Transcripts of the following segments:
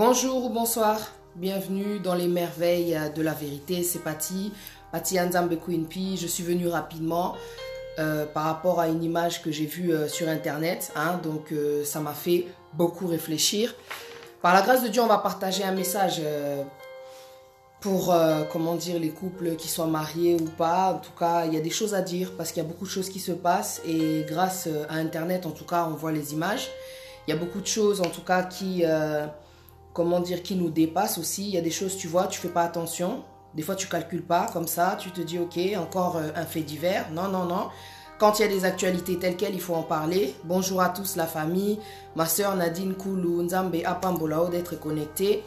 Bonjour ou bonsoir, bienvenue dans les merveilles de la vérité, c'est Patty Nzambe Queen P. Je suis venue rapidement par rapport à une image que j'ai vue sur internet, donc ça m'a fait beaucoup réfléchir. Par la grâce de Dieu, on va partager un message pour, comment dire, les couples qui sont mariés ou pas. En tout cas, il y a des choses à dire parce qu'il y a beaucoup de choses qui se passent et grâce à internet, en tout cas, on voit les images. Il y a beaucoup de choses, en tout cas, qui... comment dire, qui nous dépasse aussi. Il y a des choses, tu vois, tu fais pas attention. Des fois, tu calcules pas comme ça. Tu te dis, ok, encore un fait divers. Non, non, non. Quand il y a des actualités telles quelles, il faut en parler. Bonjour à tous, la famille. Ma soeur Nadine Koulou, Nzambe Apambolao d'être connecté.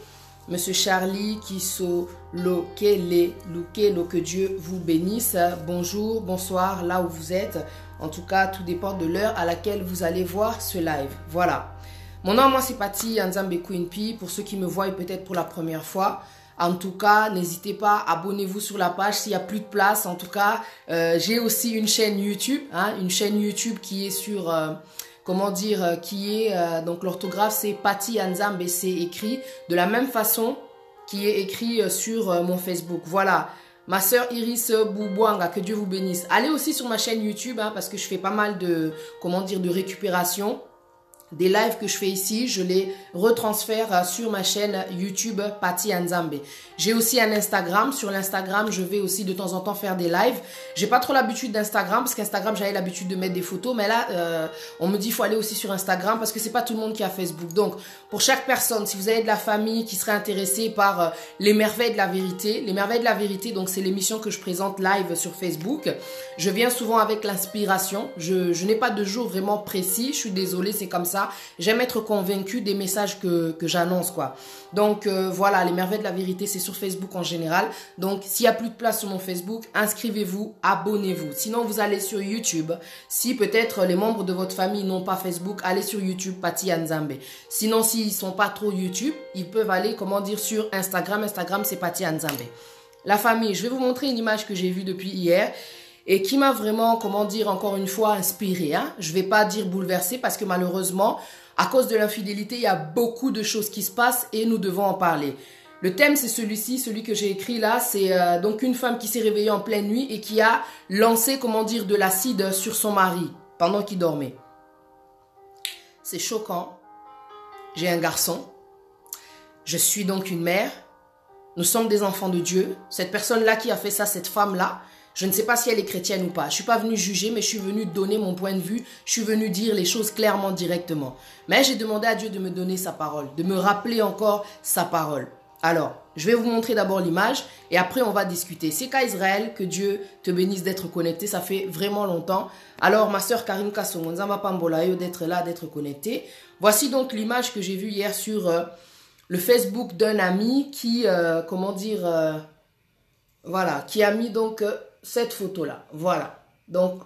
Monsieur Charlie Kiso Lokele Lukelo, que Dieu vous bénisse. Bonjour, bonsoir, là où vous êtes. En tout cas, tout dépend de l'heure à laquelle vous allez voir ce live. Voilà. Mon nom, moi, c'est Patty Nzambe Queen P. Pour ceux qui me voient peut-être pour la première fois, en tout cas, n'hésitez pas, abonnez-vous sur la page s'il n'y a plus de place. En tout cas, j'ai aussi une chaîne YouTube, une chaîne YouTube qui est sur, comment dire, qui est, donc l'orthographe c'est Patty Nzambe, c'est écrit de la même façon qui est écrit sur mon Facebook. Voilà. Ma soeur Iris Boubouanga, que Dieu vous bénisse. Allez aussi sur ma chaîne YouTube, parce que je fais pas mal de, comment dire, de récupération. Des lives que je fais ici, je les retransfère sur ma chaîne YouTube Patty Nzambe. J'ai aussi un Instagram. Sur l'Instagram, je vais aussi de temps en temps faire des lives. J'ai pas trop l'habitude d'Instagram parce qu'Instagram, j'avais l'habitude de mettre des photos. Mais là, on me dit qu'il faut aller aussi sur Instagram parce que c'est pas tout le monde qui a Facebook. Donc, pour chaque personne, si vous avez de la famille qui serait intéressée par les merveilles de la vérité, les merveilles de la vérité, donc c'est l'émission que je présente live sur Facebook. Je viens souvent avec l'inspiration. Je n'ai pas de jour vraiment précis. Je suis désolée, c'est comme ça. J'aime être convaincue des messages que j'annonce, quoi. Donc, voilà, les merveilles de la vérité, c'est sur Facebook en général. Donc, s'il n'y a plus de place sur mon Facebook, inscrivez-vous, abonnez-vous. Sinon, vous allez sur YouTube. Si peut-être les membres de votre famille n'ont pas Facebook, allez sur YouTube, Patty Nzambe. Sinon, s'ils ne sont pas trop YouTube, ils peuvent aller, comment dire, sur Instagram. Instagram, c'est Patty Nzambe. La famille, je vais vous montrer une image que j'ai vue depuis hier et qui m'a vraiment, comment dire, encore une fois, inspirée. Je ne vais pas dire bouleversée parce que malheureusement, à cause de l'infidélité, il y a beaucoup de choses qui se passent et nous devons en parler. Le thème, c'est celui-ci, celui que j'ai écrit là. C'est donc une femme qui s'est réveillée en pleine nuit et qui a lancé, comment dire, de l'acide sur son mari pendant qu'il dormait. C'est choquant. J'ai un garçon. Je suis donc une mère. Nous sommes des enfants de Dieu. Cette personne-là qui a fait ça, cette femme-là, je ne sais pas si elle est chrétienne ou pas. Je ne suis pas venue juger, mais je suis venue donner mon point de vue. Je suis venue dire les choses clairement, directement. Mais j'ai demandé à Dieu de me donner sa parole, de me rappeler encore sa parole. Alors, je vais vous montrer d'abord l'image et après on va discuter. C'est qu'à Israël, que Dieu te bénisse d'être connecté. Ça fait vraiment longtemps. Alors, ma soeur Karim Kassongo, Nzamba Pambolayo, d'être là, d'être connecté. Voici donc l'image que j'ai vue hier sur le Facebook d'un ami qui, comment dire, voilà, qui a mis donc... cette photo-là, voilà. Donc,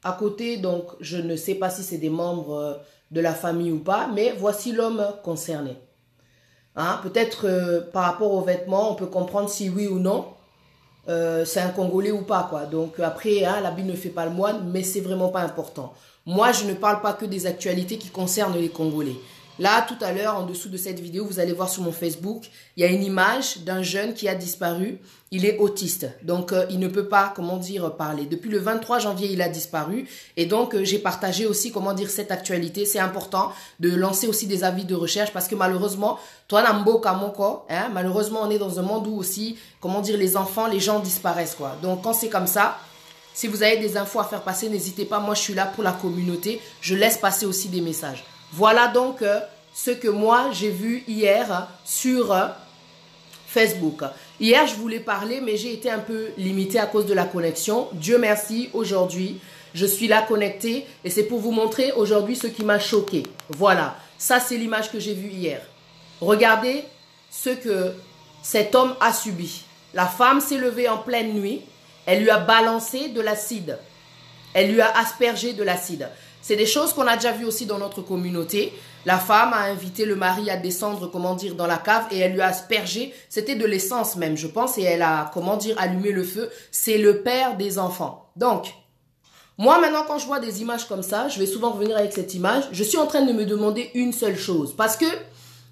à côté, donc, je ne sais pas si c'est des membres de la famille ou pas, mais voici l'homme concerné. Peut-être par rapport aux vêtements, on peut comprendre si oui ou non, c'est un Congolais ou pas, quoi. Donc, après, l'habit ne fait pas le moine, mais c'est vraiment pas important. Moi, je ne parle pas que des actualités qui concernent les Congolais. Là, tout à l'heure, en dessous de cette vidéo, vous allez voir sur mon Facebook, il y a une image d'un jeune qui a disparu. Il est autiste, donc il ne peut pas, comment dire, parler. Depuis le 23 janvier, il a disparu. Et donc, j'ai partagé aussi, comment dire, cette actualité. C'est important de lancer aussi des avis de recherche parce que malheureusement, toi, Nambo Kamoko, malheureusement, on est dans un monde où aussi, comment dire, les enfants, les gens disparaissent, quoi. Donc, quand c'est comme ça, si vous avez des infos à faire passer, n'hésitez pas. Moi, je suis là pour la communauté. Je laisse passer aussi des messages. Voilà donc ce que moi j'ai vu hier sur Facebook. Hier je voulais parler mais j'ai été un peu limitée à cause de la connexion. Dieu merci, aujourd'hui je suis là connectée et c'est pour vous montrer aujourd'hui ce qui m'a choqué. Voilà, ça c'est l'image que j'ai vue hier. Regardez ce que cet homme a subi. La femme s'est levée en pleine nuit, elle lui a balancé de l'acide. Elle lui a aspergé de l'acide. C'est des choses qu'on a déjà vues aussi dans notre communauté. La femme a invité le mari à descendre, comment dire, dans la cave et elle lui a aspergé, c'était de l'essence même, je pense, et elle a, comment dire, allumé le feu. C'est le père des enfants. Donc, moi maintenant, quand je vois des images comme ça, je vais souvent revenir avec cette image, je suis en train de me demander une seule chose. Parce que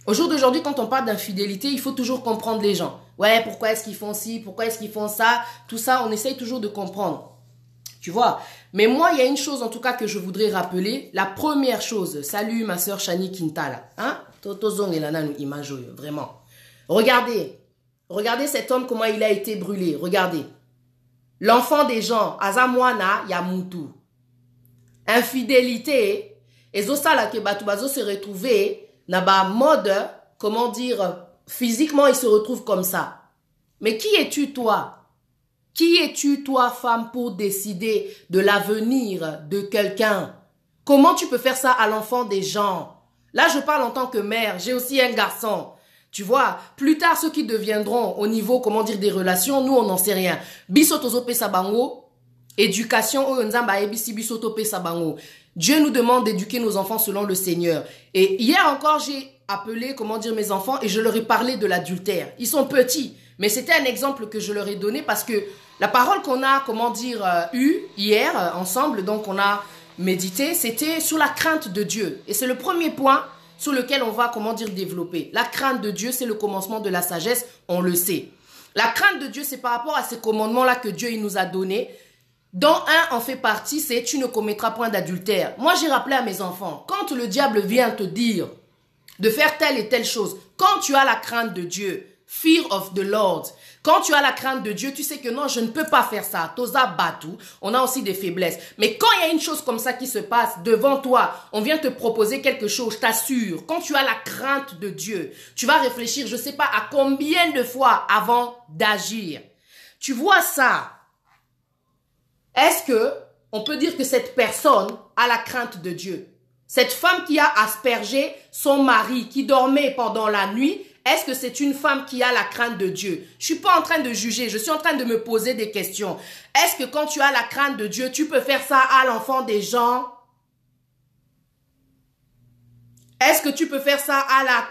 Au jour d'aujourd'hui, quand on parle d'infidélité, il faut toujours comprendre les gens. Ouais, pourquoi est-ce qu'ils font ci, pourquoi est-ce qu'ils font ça, tout ça, on essaye toujours de comprendre. Tu vois? Mais moi, il y a une chose en tout cas que je voudrais rappeler. La première chose, salut ma sœur Shani Quintala. Hein? Totozong et Lana nous image, vraiment. Regardez. Regardez cet homme, comment il a été brûlé. Regardez. L'enfant des gens, Azamwana Yamutu. Infidélité. Et Zosala ke Batubazo se retrouvé dans ba mode, comment dire, physiquement, il se retrouve comme ça. Mais qui es-tu, toi? Qui es-tu, toi, femme, pour décider de l'avenir de quelqu'un? Comment tu peux faire ça à l'enfant des gens? Là, je parle en tant que mère. J'ai aussi un garçon. Tu vois, plus tard, ceux qui deviendront au niveau, comment dire, des relations, nous, on n'en sait rien. Bisotozo pesa bango, éducation, onzamba ebisi bisoto pesa bango. Dieu nous demande d'éduquer nos enfants selon le Seigneur. Et hier encore, j'ai appelé, comment dire, mes enfants et je leur ai parlé de l'adultère. Ils sont petits, mais c'était un exemple que je leur ai donné parce que la parole qu'on a, comment dire, eue hier ensemble, donc on a médité, c'était sur la crainte de Dieu. Et c'est le premier point sur lequel on va, comment dire, développer. La crainte de Dieu, c'est le commencement de la sagesse, on le sait. La crainte de Dieu, c'est par rapport à ces commandements-là que Dieu il nous a donnés. Dont un en fait partie, c'est tu ne commettras point d'adultère. Moi, j'ai rappelé à mes enfants, quand le diable vient te dire de faire telle et telle chose, quand tu as la crainte de Dieu, fear of the Lord, quand tu as la crainte de Dieu, tu sais que non, je ne peux pas faire ça. Tosa batu, on a aussi des faiblesses. Mais quand il y a une chose comme ça qui se passe devant toi, on vient te proposer quelque chose, je t'assure, quand tu as la crainte de Dieu, tu vas réfléchir, je ne sais pas à combien de fois avant d'agir. Tu vois ça? Est-ce que on peut dire que cette personne a la crainte de Dieu? Cette femme qui a aspergé son mari, qui dormait pendant la nuit, est-ce que c'est une femme qui a la crainte de Dieu? Je suis pas en train de juger, je suis en train de me poser des questions. Est-ce que quand tu as la crainte de Dieu, tu peux faire ça à l'enfant des gens? Est-ce que tu peux faire ça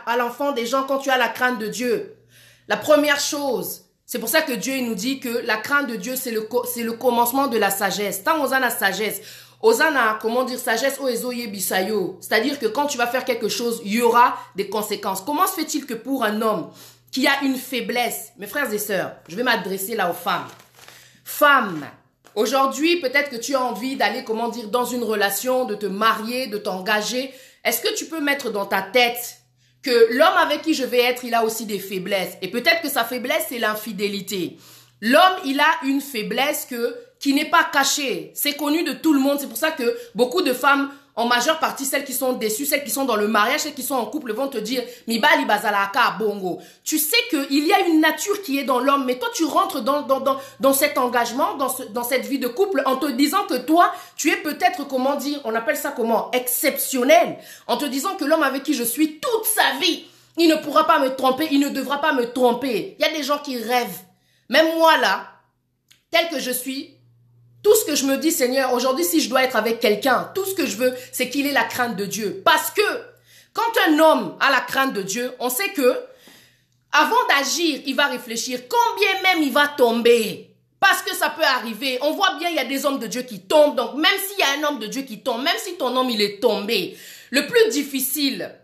à l'enfant des gens quand tu as la crainte de Dieu? La première chose, c'est pour ça que Dieu il nous dit que la crainte de Dieu, c'est le commencement de la sagesse. Tant on a la sagesse, Osana, comment dire, sagesse oezoye bisayo. C'est-à-dire que quand tu vas faire quelque chose, il y aura des conséquences. Comment se fait-il que pour un homme qui a une faiblesse, mes frères et sœurs, je vais m'adresser là aux femmes. Femmes, aujourd'hui, peut-être que tu as envie d'aller, comment dire, dans une relation, de te marier, de t'engager. Est-ce que tu peux mettre dans ta tête que l'homme avec qui je vais être, il a aussi des faiblesses. Et peut-être que sa faiblesse, c'est l'infidélité. L'homme, il a une faiblesse qui n'est pas cachée. C'est connu de tout le monde. C'est pour ça que beaucoup de femmes, en majeure partie, celles qui sont déçues, celles qui sont dans le mariage, celles qui sont en couple, vont te dire « Mibali bazalaka bongo ». Tu sais qu'il y a une nature qui est dans l'homme, mais toi, tu rentres dans cet engagement, dans cette vie de couple, en te disant que toi, tu es peut-être, comment dire, on appelle ça comment, exceptionnel. En te disant que l'homme avec qui je suis toute sa vie, il ne pourra pas me tromper, il ne devra pas me tromper. Il y a des gens qui rêvent. Même moi, là, tel que je suis, tout ce que je me dis, Seigneur, aujourd'hui, si je dois être avec quelqu'un, tout ce que je veux, c'est qu'il ait la crainte de Dieu. Parce que, quand un homme a la crainte de Dieu, on sait que, avant d'agir, il va réfléchir combien même il va tomber. Parce que ça peut arriver. On voit bien, il y a des hommes de Dieu qui tombent. Donc, même s'il y a un homme de Dieu qui tombe, même si ton homme, il est tombé, le plus difficile,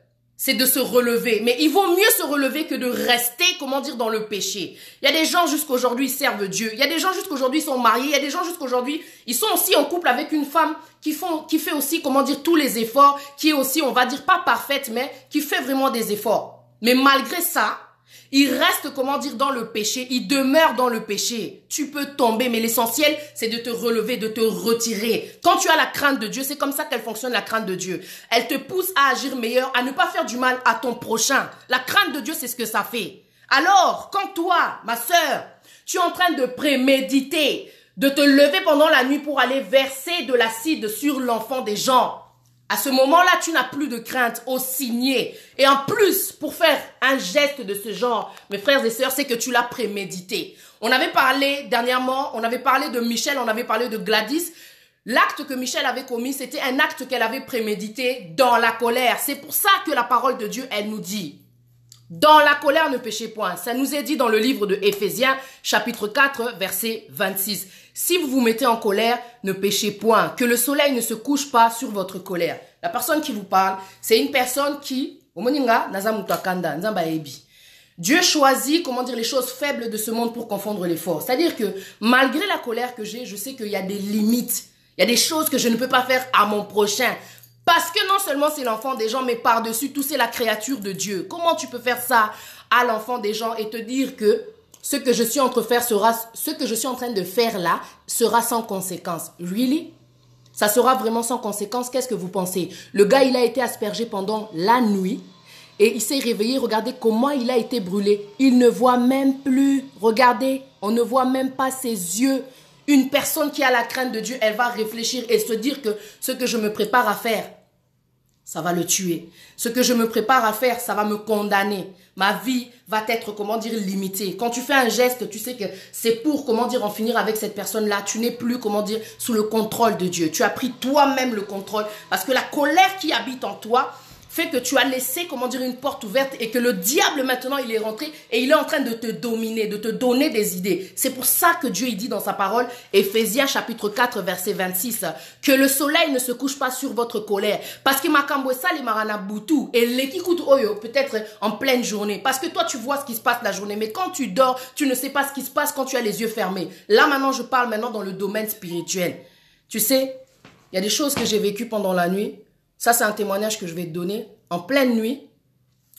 c'est de se relever. Mais il vaut mieux se relever que de rester, comment dire, dans le péché. Il y a des gens jusqu'aujourd'hui, ils servent Dieu. Il y a des gens jusqu'aujourd'hui, ils sont mariés. Il y a des gens jusqu'aujourd'hui, ils sont aussi en couple avec une femme qui fait aussi, comment dire, tous les efforts, qui est aussi, on va dire, pas parfaite, mais qui fait vraiment des efforts. Mais malgré ça, il reste, comment dire, dans le péché. Il demeure dans le péché. Tu peux tomber, mais l'essentiel, c'est de te relever, de te retirer. Quand tu as la crainte de Dieu, c'est comme ça qu'elle fonctionne, la crainte de Dieu. Elle te pousse à agir meilleur, à ne pas faire du mal à ton prochain. La crainte de Dieu, c'est ce que ça fait. Alors, quand toi, ma sœur, tu es en train de préméditer, de te lever pendant la nuit pour aller verser de l'acide sur l'enfant des gens, à ce moment-là, tu n'as plus de crainte au signé. Et en plus, pour faire un geste de ce genre, mes frères et sœurs, c'est que tu l'as prémédité. On avait parlé dernièrement, on avait parlé de Michel, on avait parlé de Gladys. L'acte que Michel avait commis, c'était un acte qu'elle avait prémédité dans la colère. C'est pour ça que la parole de Dieu, elle nous dit, dans la colère ne péchez point. Ça nous est dit dans le livre de Éphésiens, chapitre 4, verset 26. Si vous vous mettez en colère, ne péchez point. Que le soleil ne se couche pas sur votre colère. La personne qui vous parle, c'est une personne qui, Omoninga, naza mutakanda, nzamba ebi. Dieu choisit, comment dire, les choses faibles de ce monde pour confondre les forts. C'est-à-dire que malgré la colère que j'ai, je sais qu'il y a des limites. Il y a des choses que je ne peux pas faire à mon prochain. Parce que non seulement c'est l'enfant des gens, mais par-dessus tout, c'est la créature de Dieu. Comment tu peux faire ça à l'enfant des gens et te dire que ce que je suis en train de faire là sera sans conséquence? Really? Ça sera vraiment sans conséquence? Qu'est-ce que vous pensez? Le gars, il a été aspergé pendant la nuit. Et il s'est réveillé, regardez comment il a été brûlé. Il ne voit même plus. Regardez, on ne voit même pas ses yeux. Une personne qui a la crainte de Dieu, elle va réfléchir et se dire que ce que je me prépare à faire, ça va le tuer. Ce que je me prépare à faire, ça va me condamner. Ma vie va être, comment dire, limitée. Quand tu fais un geste, tu sais que c'est pour, comment dire, en finir avec cette personne-là. Tu n'es plus, comment dire, sous le contrôle de Dieu. Tu as pris toi-même le contrôle. Parce que la colère qui habite en toi fait que tu as laissé, comment dire, une porte ouverte et que le diable maintenant il est rentré et il est en train de te dominer, de te donner des idées. C'est pour ça que Dieu il dit dans sa parole, Éphésiens chapitre 4 verset 26, que le soleil ne se couche pas sur votre colère. Parce que makambo sali marana butu et l'ékikout oyo peut-être en pleine journée. Parce que toi tu vois ce qui se passe la journée, mais quand tu dors, tu ne sais pas ce qui se passe quand tu as les yeux fermés. Là maintenant je parle maintenant dans le domaine spirituel. Tu sais, il y a des choses que j'ai vécues pendant la nuit. Ça, c'est un témoignage que je vais te donner. En pleine nuit,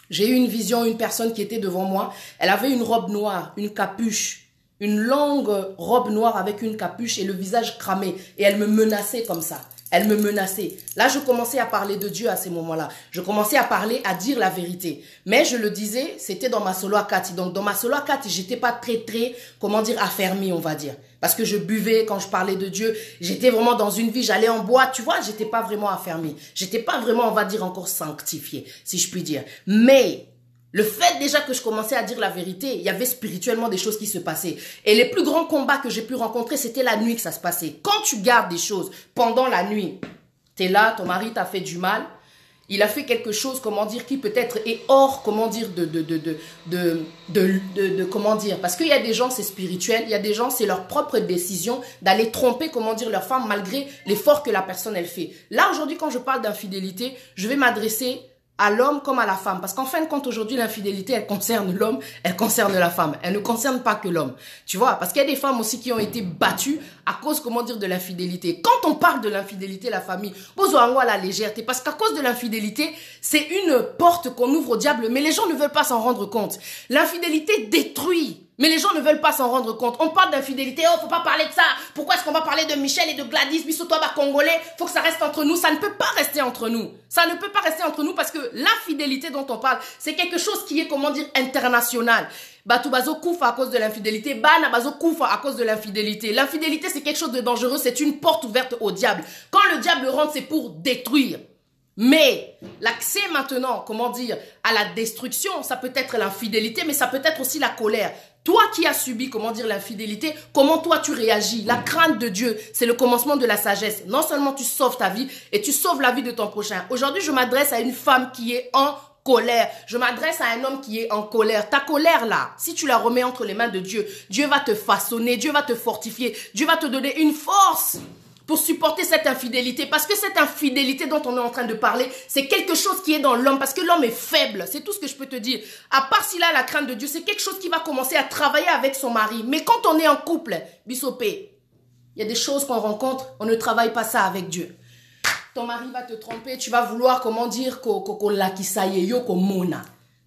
j'ai eu une vision, une personne qui était devant moi. Elle avait une robe noire, une capuche, une longue robe noire avec une capuche et le visage cramé. Et elle me menaçait comme ça. Elle me menaçait. Là, je commençais à parler de Dieu à ces moments-là. Je commençais à parler, à dire la vérité. Mais je le disais, c'était dans ma solo akati. Donc, dans ma solo akati, j'étais pas très, comment dire, affermie, on va dire. Parce que je buvais quand je parlais de Dieu. J'étais vraiment dans une vie, j'allais en boîte, tu vois, j'étais pas vraiment affermie. J'étais pas vraiment, on va dire, encore sanctifiée, si je puis dire. Mais le fait déjà que je commençais à dire la vérité, il y avait spirituellement des choses qui se passaient. Et les plus grands combats que j'ai pu rencontrer, c'était la nuit que ça se passait. Quand tu gardes des choses pendant la nuit, tu es là, ton mari t'a fait du mal, il a fait quelque chose, comment dire, qui peut-être est hors, comment dire, comment dire. Parce qu'il y a des gens, c'est spirituel, il y a des gens, c'est leur propre décision d'aller tromper, comment dire, leur femme malgré l'effort que la personne, elle fait. Là, aujourd'hui, quand je parle d'infidélité, je vais m'adresser à l'homme comme à la femme. Parce qu'en fin de compte, aujourd'hui, l'infidélité, elle concerne l'homme, elle concerne la femme. Elle ne concerne pas que l'homme. Tu vois, parce qu'il y a des femmes aussi qui ont été battues à cause, comment dire, de l'infidélité. Quand on parle de l'infidélité, la famille, besoin à la légèreté. Parce qu'à cause de l'infidélité, c'est une porte qu'on ouvre au diable, mais les gens ne veulent pas s'en rendre compte. L'infidélité détruit. Mais les gens ne veulent pas s'en rendre compte. On parle d'infidélité, oh, faut pas parler de ça. Pourquoi est-ce qu'on va parler de Michel et de Gladys, Bissoto, Congolais? Faut que ça reste entre nous. Ça ne peut pas rester entre nous. Ça ne peut pas rester entre nous parce que l'infidélité dont on parle, c'est quelque chose qui est, comment dire, international. Batubazo koufa à cause de l'infidélité. Bana bazo koufa à cause de l'infidélité. L'infidélité, c'est quelque chose de dangereux. C'est une porte ouverte au diable. Quand le diable rentre, c'est pour détruire. Mais l'accès maintenant, comment dire, à la destruction, ça peut être l'infidélité, mais ça peut être aussi la colère. Toi qui as subi, comment dire, l'infidélité, comment toi tu réagis? La crainte de Dieu, c'est le commencement de la sagesse. Non seulement tu sauves ta vie, et tu sauves la vie de ton prochain. Aujourd'hui, je m'adresse à une femme qui est en colère. Je m'adresse à un homme qui est en colère. Ta colère là, si tu la remets entre les mains de Dieu, Dieu va te façonner, Dieu va te fortifier, Dieu va te donner une force pour supporter cette infidélité. Parce que cette infidélité dont on est en train de parler, c'est quelque chose qui est dans l'homme. Parce que l'homme est faible. C'est tout ce que je peux te dire. À part s'il a la crainte de Dieu, c'est quelque chose qui va commencer à travailler avec son mari. Mais quand on est en couple, Bissopé, il y a des choses qu'on rencontre, on ne travaille pas ça avec Dieu. Ton mari va te tromper, tu vas vouloir, comment dire,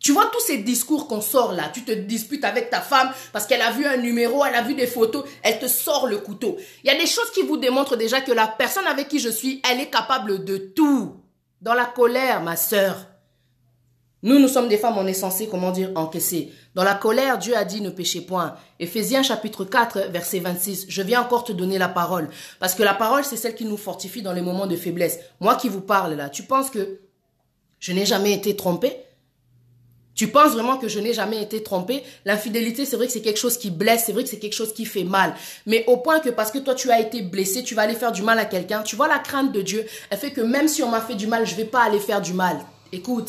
tu vois tous ces discours qu'on sort là, tu te disputes avec ta femme parce qu'elle a vu un numéro, elle a vu des photos, elle te sort le couteau. Il y a des choses qui vous démontrent déjà que la personne avec qui je suis, elle est capable de tout. Dans la colère, ma sœur. Nous sommes des femmes, on est censé, comment dire, encaisser. Dans la colère, Dieu a dit ne péchez point. Éphésiens chapitre 4, verset 26. Je viens encore te donner la parole. Parce que la parole, c'est celle qui nous fortifie dans les moments de faiblesse. Moi qui vous parle là, tu penses que je n'ai jamais été trompée? Tu penses vraiment que je n'ai jamais été trompée? L'infidélité, c'est vrai que c'est quelque chose qui blesse, c'est vrai que c'est quelque chose qui fait mal. Mais au point que parce que toi, tu as été blessé, tu vas aller faire du mal à quelqu'un. Tu vois, la crainte de Dieu, elle fait que même si on m'a fait du mal, je ne vais pas aller faire du mal. Écoute,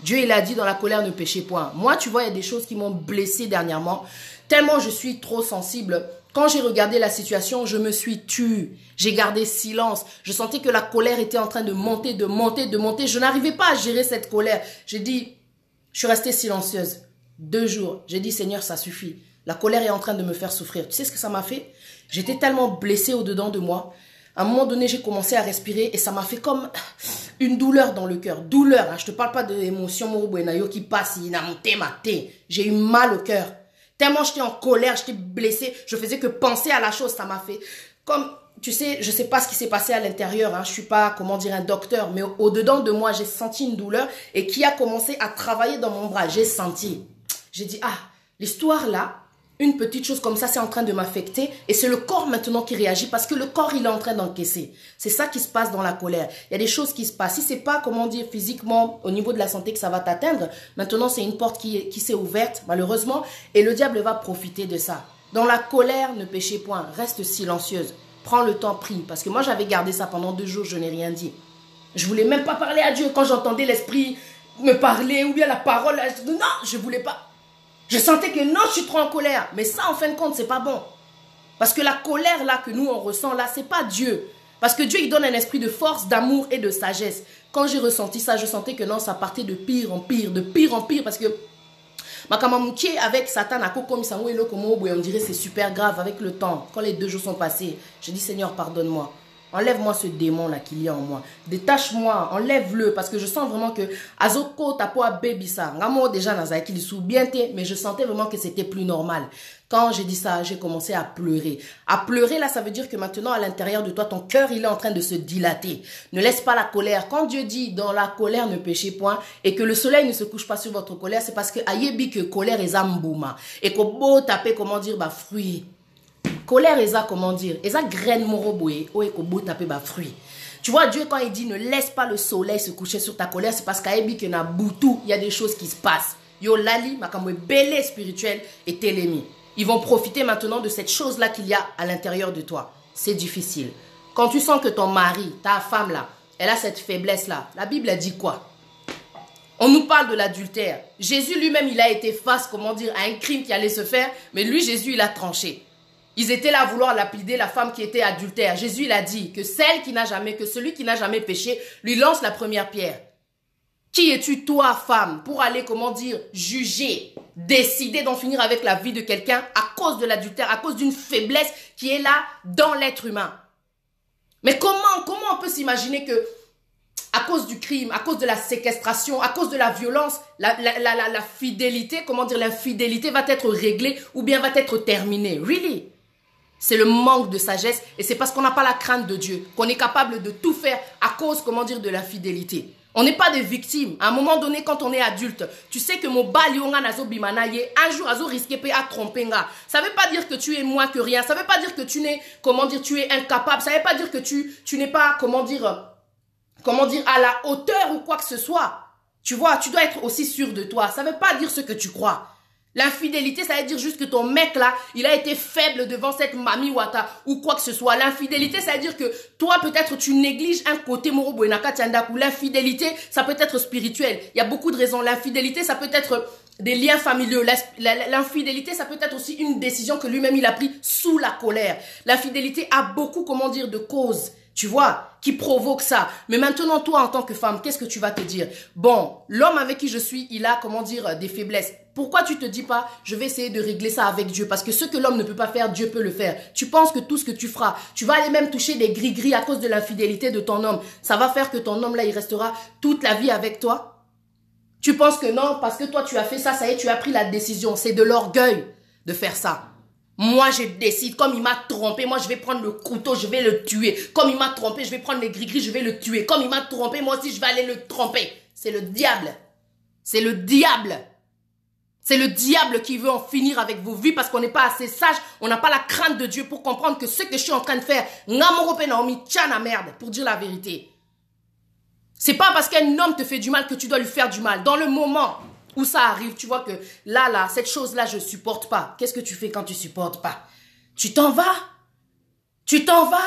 Dieu, il a dit dans la colère, ne péchez point. Moi, tu vois, il y a des choses qui m'ont blessé dernièrement. Tellement je suis trop sensible. Quand j'ai regardé la situation, je me suis tue. J'ai gardé silence. Je sentais que la colère était en train de monter, de monter, de monter. Je n'arrivais pas à gérer cette colère. J'ai dit, je suis restée silencieuse. 2 jours. J'ai dit, Seigneur, ça suffit. La colère est en train de me faire souffrir. Tu sais ce que ça m'a fait? J'étais tellement blessée au-dedans de moi. À un moment donné, j'ai commencé à respirer et ça m'a fait comme une douleur dans le cœur. Douleur, hein. Je te parle pas d'émotion qui passe. J'ai eu mal au cœur. Tellement j'étais en colère, j'étais blessée. Je faisais que penser à la chose, ça m'a fait comme... Tu sais, je sais pas ce qui s'est passé à l'intérieur. Hein. Je suis pas, comment dire, un docteur. Mais au-dedans de moi, j'ai senti une douleur et qui a commencé à travailler dans mon bras. J'ai senti. J'ai dit, ah, l'histoire là... Une petite chose comme ça, c'est en train de m'affecter et c'est le corps maintenant qui réagit parce que le corps, il est en train d'encaisser. C'est ça qui se passe dans la colère. Il y a des choses qui se passent. Si c'est pas, comment dire, physiquement, au niveau de la santé que ça va t'atteindre, maintenant, c'est une porte qui s'est ouverte, malheureusement, et le diable va profiter de ça. Dans la colère, ne péchez point. Reste silencieuse. Prends le temps, prie. Parce que moi, j'avais gardé ça pendant 2 jours, je n'ai rien dit. Je voulais même pas parler à Dieu quand j'entendais l'esprit me parler ou bien la parole. Non, je voulais pas. Je sentais que non, je suis trop en colère. Mais ça, en fin de compte, c'est pas bon. Parce que la colère là que nous, on ressent là, c'est pas Dieu. Parce que Dieu, il donne un esprit de force, d'amour et de sagesse. Quand j'ai ressenti ça, je sentais que non, ça partait de pire en pire, de pire en pire. Parce que ma kamamouké avec Satan, on dirait c'est super grave avec le temps. Quand les 2 jours sont passés, j'ai dit Seigneur, pardonne-moi. Enlève-moi ce démon-là qu'il y a en moi. Détache-moi, enlève-le. Parce que je sens vraiment que Azoko tapoa baby ça. Ngamo déjà nazaki li sou bien té, mais je sentais vraiment que c'était plus normal. Quand j'ai dit ça, j'ai commencé à pleurer. À pleurer, là, ça veut dire que maintenant, à l'intérieur de toi, ton cœur, il est en train de se dilater. Ne laisse pas la colère. Quand Dieu dit, dans la colère, ne péchez point, et que le soleil ne se couche pas sur votre colère, c'est parce que ayebi que colère est zambouma. Et que beau taper, comment dire, bah, fruit. Colère, eza, comment dire, eza graine moroboué, ou eko beau taper, bah, fruit. Tu vois, Dieu, quand il dit, ne laisse pas le soleil se coucher sur ta colère, c'est parce qu'ayebi que na boutou, il y a des choses qui se passent. Yo lali, makamwe belé spirituel et télémi. Ils vont profiter maintenant de cette chose-là qu'il y a à l'intérieur de toi. C'est difficile. Quand tu sens que ton mari, ta femme là, elle a cette faiblesse-là, la Bible a dit quoi? On nous parle de l'adultère. Jésus lui-même, il a été face, comment dire, à un crime qui allait se faire, mais lui, Jésus, il a tranché. Ils étaient là à vouloir lapider la femme qui était adultère. Jésus, il a dit que celui qui n'a jamais péché, lui lance la première pierre. Qui es-tu, toi, femme, pour aller, comment dire, juger, décider d'en finir avec la vie de quelqu'un à cause de l'adultère, à cause d'une faiblesse qui est là dans l'être humain? Mais comment on peut s'imaginer que, à cause du crime, à cause de la séquestration, à cause de la violence, la fidélité, comment dire, l'infidélité va être réglée ou bien va être terminée? Really? C'est le manque de sagesse et c'est parce qu'on n'a pas la crainte de Dieu qu'on est capable de tout faire à cause, comment dire, de l'infidélité. On n'est pas des victimes. À un moment donné, quand on est adulte, tu sais que mon balionga nazo bimanaye, un jour azo risqué à tromper nga. Ça veut pas dire que tu es moins que rien. Ça veut pas dire que tu n'es, comment dire, tu es incapable. Ça veut pas dire que tu n'es pas, comment dire, à la hauteur ou quoi que ce soit. Tu vois, tu dois être aussi sûr de toi. Ça veut pas dire ce que tu crois. L'infidélité, ça veut dire juste que ton mec là, il a été faible devant cette mamie wata ou quoi que ce soit. L'infidélité, ça veut dire que toi, peut-être, tu négliges un côté moroboenaka tiandaku. L'infidélité, ça peut être spirituel. Il y a beaucoup de raisons. L'infidélité, ça peut être des liens familiaux. L'infidélité, ça peut être aussi une décision que lui-même, il a prise sous la colère. L'infidélité a beaucoup, comment dire, de causes. Tu vois, qui provoque ça. Mais maintenant, toi, en tant que femme, qu'est-ce que tu vas te dire? Bon, l'homme avec qui je suis, il a, comment dire, des faiblesses. Pourquoi tu te dis pas, je vais essayer de régler ça avec Dieu? Parce que ce que l'homme ne peut pas faire, Dieu peut le faire. Tu penses que tout ce que tu feras, tu vas aller même toucher des gris-gris à cause de l'infidélité de ton homme. Ça va faire que ton homme là, il restera toute la vie avec toi? Tu penses que non, parce que toi, tu as fait ça, ça y est, tu as pris la décision. C'est de l'orgueil de faire ça. Moi, je décide. Comme il m'a trompé, moi, je vais prendre le couteau, je vais le tuer. Comme il m'a trompé, je vais prendre les gris-gris, je vais le tuer. Comme il m'a trompé, moi aussi, je vais aller le tromper. C'est le diable. C'est le diable. C'est le diable qui veut en finir avec vos vies parce qu'on n'est pas assez sage. On n'a pas la crainte de Dieu pour comprendre que ce que je suis en train de faire, merde, pour dire la vérité. C'est pas parce qu'un homme te fait du mal que tu dois lui faire du mal. Dans le moment où ça arrive, tu vois que là, cette chose-là, je supporte pas. Qu'est-ce que tu fais quand tu supportes pas? Tu t'en vas. Tu t'en vas.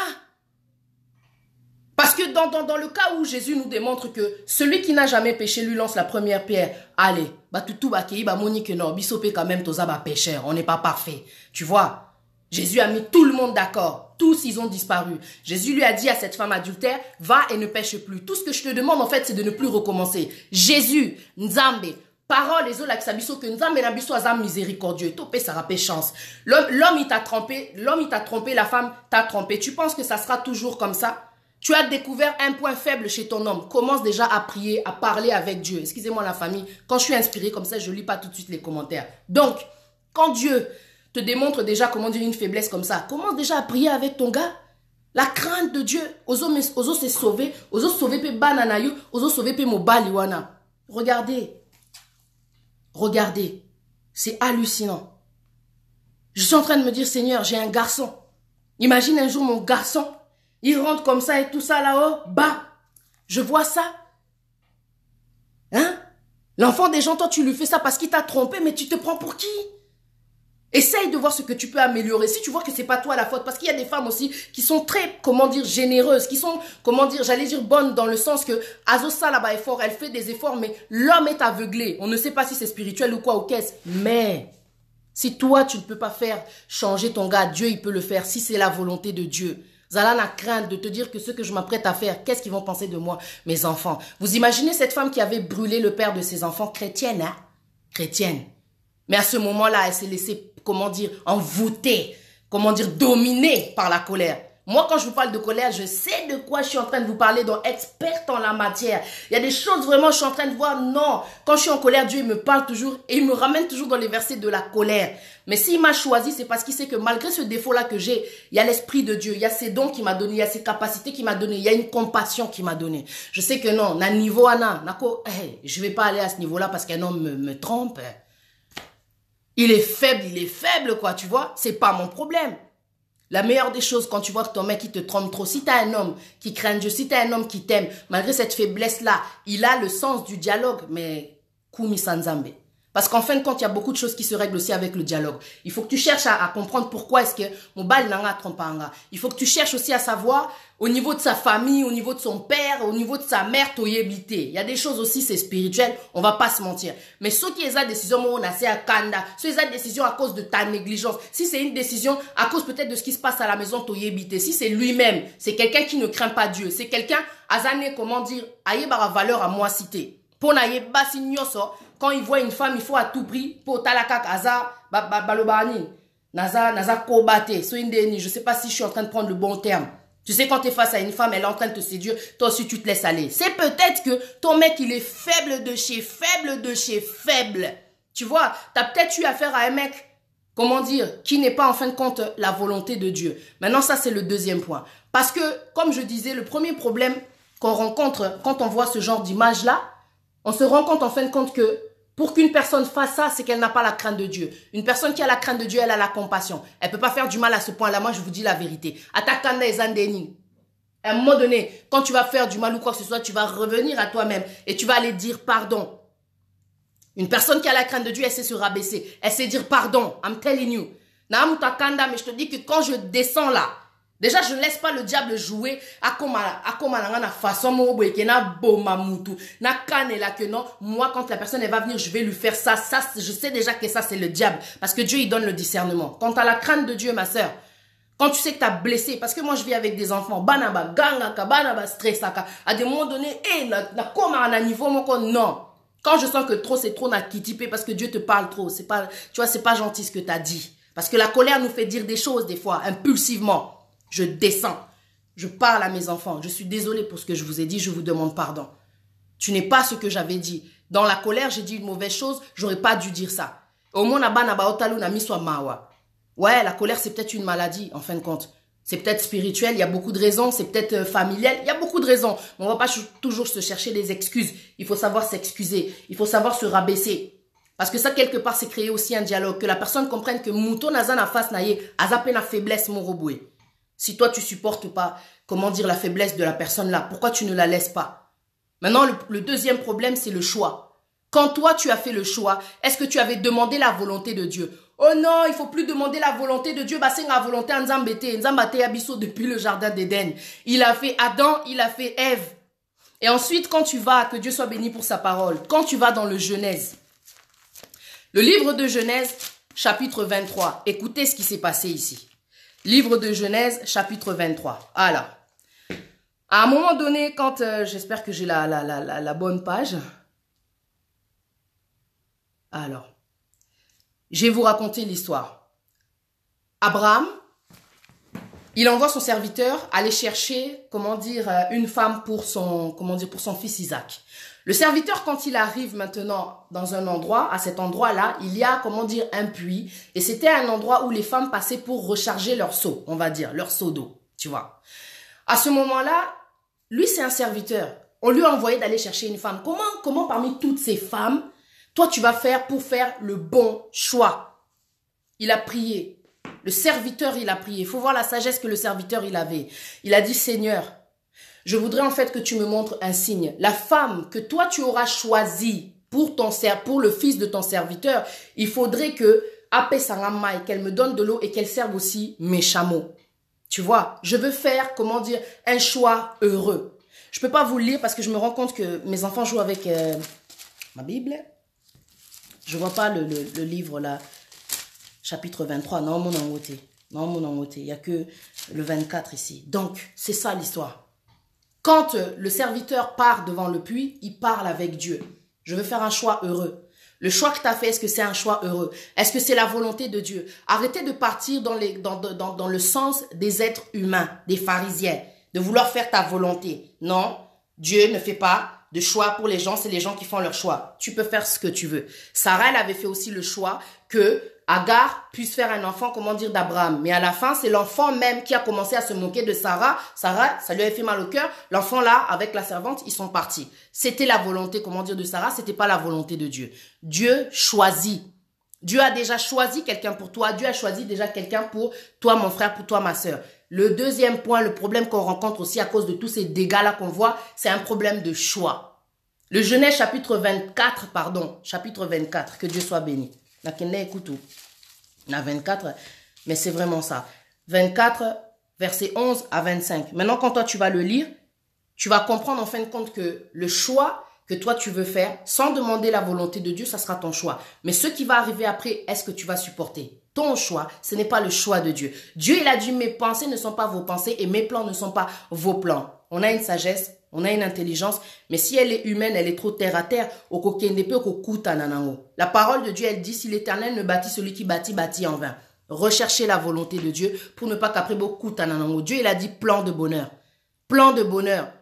Parce que dans le cas où Jésus nous démontre que celui qui n'a jamais péché lui lance la première pierre. Allez, bah tout bah moni que non, bisope quand même toza bah pécheur, on n'est pas parfait. Tu vois? Jésus a mis tout le monde d'accord. Tous, ils ont disparu. Jésus lui a dit à cette femme adultère, va et ne pêche plus. Tout ce que je te demande, en fait, c'est de ne plus recommencer. Jésus, Nzambe, parole les autres, que Nzambe n'a biso azam miséricordieux. Topé, ça rappelle chance. L'homme, il t'a trompé, la femme t'a trompé. Tu penses que ça sera toujours comme ça? Tu as découvert un point faible chez ton homme. Commence déjà à prier, à parler avec Dieu. Excusez-moi la famille, quand je suis inspirée comme ça, je ne lis pas tout de suite les commentaires. Donc, quand Dieu te démontre déjà comment dire une faiblesse comme ça, commence déjà à prier avec ton gars. La crainte de Dieu. Ozo se sauver. Ozo sauver pe bananayu. Ozo sauver pe mobaliwana. Regardez. Regardez. C'est hallucinant. Je suis en train de me dire, Seigneur, j'ai un garçon. Imagine un jour mon garçon. Il rentre comme ça et tout ça là-haut. Bah. Je vois ça. Hein? L'enfant des gens, toi, tu lui fais ça parce qu'il t'a trompé, mais tu te prends pour qui? Essaye de voir ce que tu peux améliorer. Si tu vois que c'est pas toi la faute, parce qu'il y a des femmes aussi qui sont très, comment dire, généreuses, qui sont, comment dire, j'allais dire bonnes dans le sens que Azosa là-bas est fort, elle fait des efforts, mais l'homme est aveuglé. On ne sait pas si c'est spirituel ou quoi ou qu'est-ce. Mais si toi tu ne peux pas faire changer ton gars, Dieu il peut le faire si c'est la volonté de Dieu. Zala n'a crainte de te dire que ce que je m'apprête à faire, qu'est-ce qu'ils vont penser de moi, mes enfants. Vous imaginez cette femme qui avait brûlé le père de ses enfants, chrétienne, hein? Chrétienne. Mais à ce moment-là, elle s'est laissée, comment dire, envoûter, comment dire, dominée par la colère. Moi, quand je vous parle de colère, je sais de quoi je suis en train de vous parler, donc experte en la matière. Il y a des choses vraiment, je suis en train de voir, non. Quand je suis en colère, Dieu il me parle toujours et il me ramène toujours dans les versets de la colère. Mais s'il m'a choisi, c'est parce qu'il sait que malgré ce défaut-là que j'ai, il y a l'esprit de Dieu, il y a ses dons qu'il m'a donné, il y a ses capacités qu'il m'a donné, il y a une compassion qu'il m'a donné. Je sais que non, na niveau ana, nako, je vais pas aller à ce niveau-là parce qu'un homme me trompe. Il est faible, quoi, tu vois. C'est pas mon problème. La meilleure des choses, quand tu vois que ton mec, il te trompe trop, si t'as un homme qui craint Dieu, si t'as un homme qui t'aime, malgré cette faiblesse-là, il a le sens du dialogue, mais Kumi Sanzambe. Parce qu'en fin de compte, il y a beaucoup de choses qui se règlent aussi avec le dialogue. Il faut que tu cherches à comprendre pourquoi est-ce que mon bal n'a trompanga. Il faut que tu cherches aussi à savoir, au niveau de sa famille, au niveau de son père, au niveau de sa mère, toyébité. Il y a des choses aussi, c'est spirituel, on va pas se mentir. Mais ceux qui ont des décisions, on a à Kanda, ceux qui ont des décisions à cause de ta négligence, si c'est une décision à cause peut-être de ce qui se passe à la maison, toyébité, si c'est lui-même, c'est quelqu'un qui ne craint pas Dieu, c'est quelqu'un, azane, comment dire, aïe bara valeur à moi citer. Pour n'aïe basi nyoso, quand il voit une femme, il faut à tout prix, pour talakak aza, balobani, naza kobate, so indeni, je sais pas si je suis en train de prendre le bon terme. Tu sais, quand tu es face à une femme, elle est en train de te séduire, toi aussi tu te laisses aller. C'est peut-être que ton mec, il est faible de chez faible. Tu vois, tu as peut-être eu affaire à un mec, comment dire, qui n'est pas en fin de compte la volonté de Dieu. Maintenant, ça c'est le deuxième point. Parce que, comme je disais, le premier problème qu'on rencontre quand on voit ce genre d'image-là, on se rend compte en fin de compte que pour qu'une personne fasse ça, c'est qu'elle n'a pas la crainte de Dieu. Une personne qui a la crainte de Dieu, elle a la compassion. Elle ne peut pas faire du mal à ce point-là. Moi, je vous dis la vérité. Atakanda et Zandeni. À un moment donné, quand tu vas faire du mal ou quoi que ce soit, tu vas revenir à toi-même et tu vas aller dire pardon. Une personne qui a la crainte de Dieu, elle sait se rabaisser. Elle sait dire pardon. I'm telling you. Namutakanda, mais je te dis que quand je descends là, déjà, je ne laisse pas le diable jouer à comme na façon na kanela que non. Moi, quand la personne elle va venir, je vais lui faire ça. Ça, je sais déjà que ça c'est le diable, parce que Dieu il donne le discernement. Quand tu as la crainte de Dieu, ma sœur, quand tu sais que tu as blessé, parce que moi je vis avec des enfants, banaba ganga banaba stressaka, à des moments donnés, na koma na niveau moko non. Quand je sens que trop c'est trop na kitipé parce que Dieu te parle trop, c'est pas, tu vois, c'est pas gentil ce que tu as dit, parce que la colère nous fait dire des choses des fois impulsivement. Je descends. Je parle à mes enfants. Je suis désolée pour ce que je vous ai dit. Je vous demande pardon. Tu n'es pas ce que j'avais dit. Dans la colère, j'ai dit une mauvaise chose. J'aurais pas dû dire ça. Au moins, ouais, la colère, c'est peut-être une maladie, en fin de compte. C'est peut-être spirituel. Il y a beaucoup de raisons. C'est peut-être familial. Il y a beaucoup de raisons. On va pas toujours se chercher des excuses. Il faut savoir s'excuser. Il faut savoir se rabaisser. Parce que ça, quelque part, c'est créer aussi un dialogue. Que la personne comprenne que Mouton Nazana face naye, azape na faiblesse moroboué. Si toi, tu supportes pas, comment dire, la faiblesse de la personne là, pourquoi tu ne la laisses pas? Maintenant, le deuxième problème, c'est le choix. Quand toi, tu as fait le choix, est-ce que tu avais demandé la volonté de Dieu? Oh non, il faut plus demander la volonté de Dieu. Bah, c'est la volonté en Nzambete. Nzambate Abisso depuis le jardin d'Éden. Il a fait Adam, il a fait Ève. Et ensuite, quand tu vas, que Dieu soit béni pour sa parole, quand tu vas dans le Genèse, le livre de Genèse, chapitre 23, écoutez ce qui s'est passé ici. Livre de Genèse, chapitre 23. Alors, à un moment donné, quand j'espère que j'ai la bonne page. Alors, je vais vous raconter l'histoire. Abraham, il envoie son serviteur aller chercher, une femme pour pour son fils Isaac. Le serviteur, quand il arrive maintenant dans un endroit, à cet endroit-là, il y a, un puits. Et c'était un endroit où les femmes passaient pour recharger leur seau, leur seau d'eau, tu vois. À ce moment-là, lui, c'est un serviteur. On lui a envoyé d'aller chercher une femme. Comment parmi toutes ces femmes, toi, tu vas faire pour faire le bon choix? Il a prié. Le serviteur, il a prié. Il faut voir la sagesse que le serviteur, il avait. Il a dit, Seigneur, je voudrais en fait que tu me montres un signe. La femme que toi, tu auras choisie pour le fils de ton serviteur, il faudrait que, qu'elle me donne de l'eau et qu'elle serve aussi mes chameaux. Tu vois, je veux faire, un choix heureux. Je peux pas vous le lire parce que je me rends compte que mes enfants jouent avec ma Bible. Je vois pas le livre là, chapitre 23. Non, mon angoté. Non, mon angoté. Il y a que le 24 ici. Donc, c'est ça l'histoire. Quand le serviteur part devant le puits, il parle avec Dieu. Je veux faire un choix heureux. Le choix que tu as fait, est-ce que c'est un choix heureux? Est-ce que c'est la volonté de Dieu? Arrêtez de partir dans le sens des êtres humains, des pharisiens, de vouloir faire ta volonté. Non, Dieu ne fait pas de choix pour les gens, c'est les gens qui font leur choix. Tu peux faire ce que tu veux. Sarah, elle avait fait aussi le choix que Agar puisse faire un enfant, d'Abraham. Mais à la fin, c'est l'enfant même qui a commencé à se moquer de Sarah. Sarah, ça lui avait fait mal au cœur. L'enfant là, avec la servante, ils sont partis. C'était la volonté, de Sarah, c'était pas la volonté de Dieu. Dieu choisit. Dieu a déjà choisi quelqu'un pour toi. Dieu a choisi déjà quelqu'un pour toi, mon frère, pour toi, ma sœur. Le deuxième point, le problème qu'on rencontre aussi à cause de tous ces dégâts-là qu'on voit, c'est un problème de choix. Le Genèse chapitre 24, que Dieu soit béni. La Kenya écoute. La 24, mais c'est vraiment ça. 24, verset 11 à 25. Maintenant, quand toi, tu vas le lire, tu vas comprendre en fin de compte que le choix que toi, tu veux faire, sans demander la volonté de Dieu, ça sera ton choix. Mais ce qui va arriver après, est-ce que tu vas supporter? Ton choix, ce n'est pas le choix de Dieu. Dieu, il a dit, mes pensées ne sont pas vos pensées et mes plans ne sont pas vos plans. On a une sagesse, on a une intelligence, mais si elle est humaine, elle est trop terre à terre. La parole de Dieu, elle dit, si l'Éternel ne bâtit, celui qui bâtit, bâtit en vain. Recherchez la volonté de Dieu pour ne pas qu'après beaucoup tananango. Dieu, il a dit plan de bonheur. Plan de bonheur.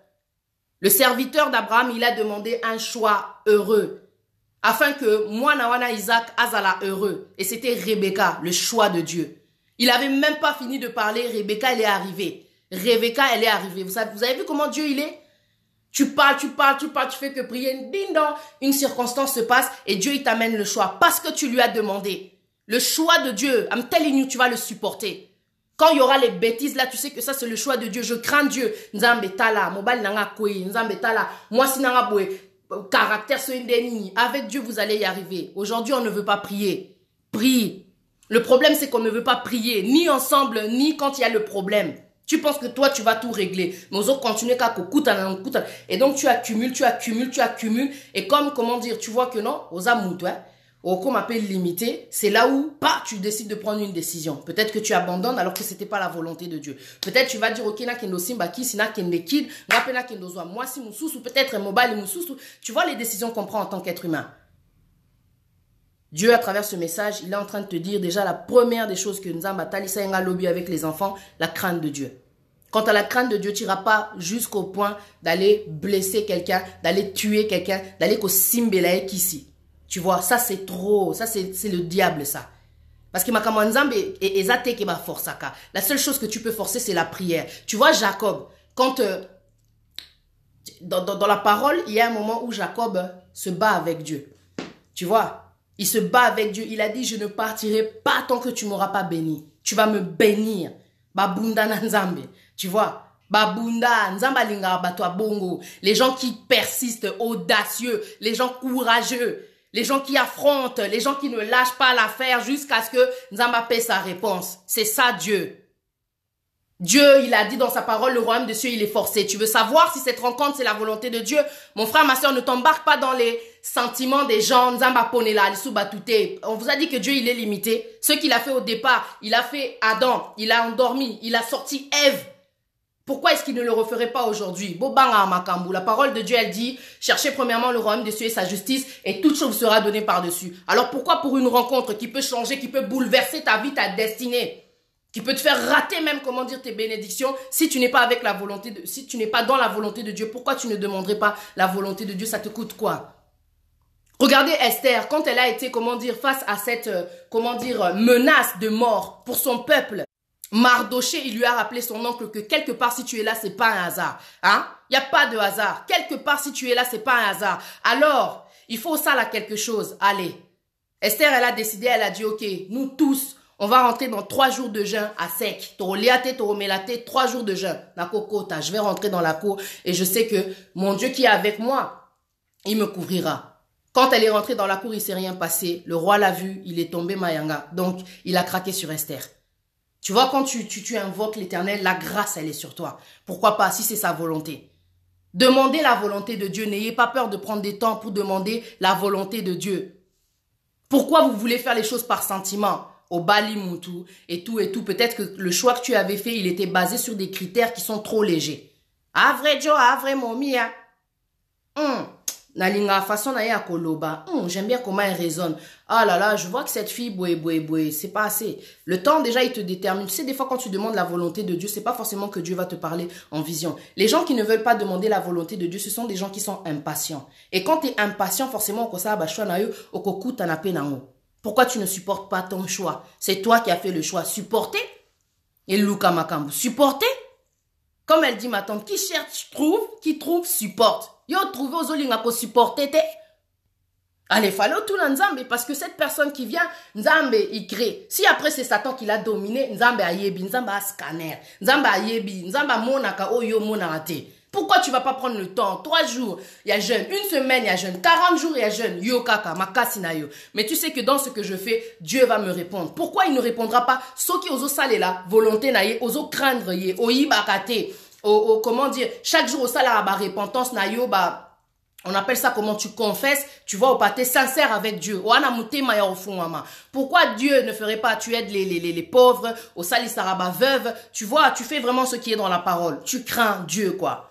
Le serviteur d'Abraham, il a demandé un choix heureux. Afin que moi, Nawana Isaac, Azala heureux. Et c'était Rebecca, le choix de Dieu. Il avait même pas fini de parler. Rebecca, elle est arrivée. Rebecca, elle est arrivée. Vous avez vu comment Dieu, il est? Tu parles, tu fais que prier. Une circonstance se passe et Dieu, il t'amène le choix. Parce que tu lui as demandé. Le choix de Dieu, I'm telling you, tu vas le supporter. Quand il y aura les bêtises, là, tu sais que ça, c'est le choix de Dieu. Je crains Dieu. Nzambe tala, mobile nanga kwe, nzambe tala, moi si nanga boué, caractère so indeni. Avec Dieu, vous allez y arriver. Aujourd'hui, on ne veut pas prier. Prie. Le problème, c'est qu'on ne veut pas prier, ni ensemble, ni quand il y a le problème. Tu penses que toi, tu vas tout régler. Mais aux autres, continuer qu'à koutan. Et donc, tu accumules. Et comme, tu vois que non, aux amours, hein. Qu'on m'appelle limité, c'est là où tu décides de prendre une décision. Peut-être que tu abandonnes alors que c'était pas la volonté de Dieu. Peut-être tu vas dire ok na kendo simba ki sina kende kid, ngape na kendo zwa moi si mususu, peut-être mobile mususu. Tu vois les décisions qu'on prend en tant qu'être humain. Dieu à travers ce message, il est en train de te dire déjà la première des choses que Nzamba talisa yenga lobby avec les enfants, la crainte de Dieu. Quant à la crainte de Dieu, tu n'iras pas jusqu'au point d'aller blesser quelqu'un, d'aller tuer quelqu'un, d'aller qu'au simbelae kisi. Tu vois, ça c'est trop, ça c'est le diable ça. Parce que la seule chose que tu peux forcer c'est la prière. Tu vois Jacob, quand dans la parole, il y a un moment où Jacob se bat avec Dieu. Tu vois, il se bat avec Dieu. Il a dit, je ne partirai pas tant que tu ne m'auras pas béni. Tu vas me bénir. Babunda Nzambe. Tu vois, Babunda, Nzamba linga batwa bongo. Les gens qui persistent, audacieux, les gens courageux. Les gens qui affrontent, les gens qui ne lâchent pas l'affaire jusqu'à ce que Nzamba paie sa réponse. C'est ça Dieu. Dieu, il a dit dans sa parole, le royaume des cieux, il est forcé. Tu veux savoir si cette rencontre, c'est la volonté de Dieu? Mon frère, ma soeur, ne t'embarque pas dans les sentiments des gens. On vous a dit que Dieu, il est limité. Ce qu'il a fait au départ, il a fait Adam, il a endormi, il a sorti Ève. Pourquoi est-ce qu'il ne le referait pas aujourd'hui? La parole de Dieu, elle dit, cherchez premièrement le royaume des cieux et sa justice, et toute chose vous sera donnée par-dessus. Alors pourquoi pour une rencontre qui peut changer, qui peut bouleverser ta vie, ta destinée, qui peut te faire rater même, comment dire, tes bénédictions, si tu n'es pas avec la volonté de, si tu n'es pas dans la volonté de Dieu, pourquoi tu ne demanderais pas la volonté de Dieu? Ça te coûte quoi? Regardez Esther, quand elle a été, comment dire, face à cette, menace de mort pour son peuple, Mardoché, il lui a rappelé son oncle que quelque part si tu es là, c'est pas un hasard. Hein? Il n'y a pas de hasard. Quelque part si tu es là, c'est pas un hasard. Alors, il faut ça là quelque chose. Allez. Esther, elle a décidé, elle a dit, ok, nous tous, on va rentrer dans 3 jours de jeûne à sec. Toroléate, toromelate, 3 jours de jeûne. Je vais rentrer dans la cour et je sais que mon Dieu qui est avec moi, il me couvrira. Quand elle est rentrée dans la cour, il ne s'est rien passé. Le roi l'a vu, il est tombé Mayanga. Donc, il a craqué sur Esther. Tu vois, quand tu invoques l'Éternel, la grâce, elle est sur toi. Pourquoi pas, si c'est sa volonté. Demandez la volonté de Dieu. N'ayez pas peur de prendre des temps pour demander la volonté de Dieu. Pourquoi vous voulez faire les choses par sentiment? Au Bali Moutou et tout. Peut-être que le choix que tu avais fait, il était basé sur des critères qui sont trop légers. Ah vrai Joe, ah vrai momia. Nalinga façon na ya koloba. J'aime bien comment elle résonne. Ah là là, je vois que cette fille boué, c'est pas assez. Le temps déjà il te détermine. Tu sais, des fois quand tu demandes la volonté de Dieu, c'est pas forcément que Dieu va te parler en vision. Les gens qui ne veulent pas demander la volonté de Dieu, ce sont des gens qui sont impatients. Et quand tu es impatient, forcément pourquoi tu ne supportes pas ton choix? C'est toi qui as fait le choix. Supporter? Et Luka Makambu, supporter? Comme elle dit ma tante, qui cherche trouve, qui trouve supporte. Yo trouvé aux olinga ko supporter te. Allez, fallait tout dans Nzambe parce que cette personne qui vient, Nzambe il crée. Si après c'est Satan qui l'a dominé, Nzambe a yebi, Nzambe a scanner, Nzambe a yebi, Nzambe a monaka oyo monate. Pourquoi tu vas pas prendre le temps? 3 jours, il y a jeûne. 1 semaine, il y a jeûne. 40 jours, il y a jeûne. Yo kaka, makasina yo. Mais tu sais que dans ce que je fais, Dieu va me répondre. Pourquoi il ne répondra pas? Ceux qui osent saler là, volonté na ye, osent craindre ye, oyi bakate, comment dire, chaque jour au salaire ba repentance na yo ba. On appelle ça comment tu confesses, tu vas au pâté sincère avec Dieu. Pourquoi Dieu ne ferait pas, tu aides les pauvres, au salisaraba veuve, tu vois, tu fais vraiment ce qui est dans la parole. Tu crains Dieu, quoi.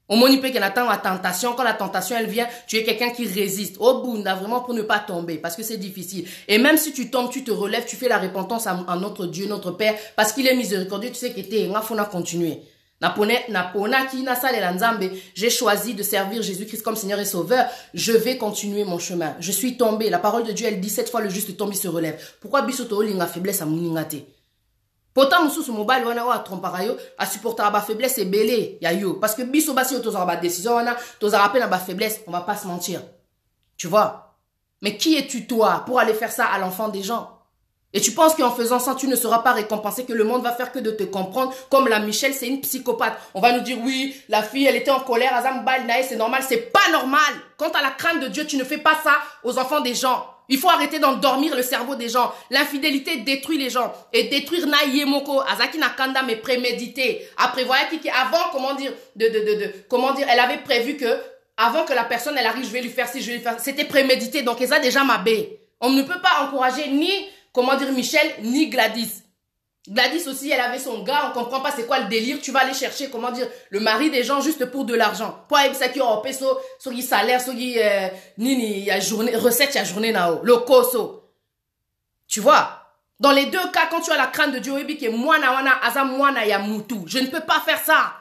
Au monipé qu'elle attend la tentation, quand la tentation elle vient, tu es quelqu'un qui résiste. Au bunda, vraiment pour ne pas tomber, parce que c'est difficile. Et même si tu tombes, tu te relèves, tu fais la repentance à notre Dieu, notre Père, parce qu'il est miséricordieux, tu sais que t'es, on a continué. J'ai choisi de servir Jésus-Christ comme Seigneur et Sauveur. Je vais continuer mon chemin. Je suis tombé. La parole de Dieu, elle dit 7 fois le juste tombe, il se relève. Pourquoi bisoto linga faiblesse à mouningate? Pourtant, mususu mobile wana wa trompara yo a supporter ba faiblesse et belé ya yo parce que biso basi tozara ba décision wana tozara rappel ba faiblesse, on va pas se mentir. Tu vois? Mais qui es-tu toi pour aller faire ça à l'enfant des gens? Et tu penses qu'en faisant ça, tu ne seras pas récompensé, que le monde va faire que de te comprendre comme la Michelle, c'est une psychopathe. On va nous dire, oui, la fille, elle était en colère, Azam Bal Nae, c'est normal. C'est pas normal. Quand tu as la crainte de Dieu, tu ne fais pas ça aux enfants des gens. Il faut arrêter d'endormir le cerveau des gens. L'infidélité détruit les gens. Et détruire Naïemoko, Azaki Nakanda, mais prémédité. À prévoir qui, avant, elle avait prévu que, avant que la personne, elle arrive, je vais lui faire ci, je vais lui faire. C'était prémédité. Donc, ça déjà m'abé. On ne peut pas encourager ni Michel, ni Gladys. Gladys aussi, elle avait son gars, on comprend pas c'est quoi le délire. Tu vas aller chercher, le mari des gens juste pour de l'argent. Pour aller ça qui aura peso, sur salaire, sur nini, il y a journée, recette, il y a journée nao, le koso. Tu vois? Dans les deux cas, quand tu as la crainte de Dieu, que mwana wana, aza mwana ya mutu. Je ne peux pas faire ça.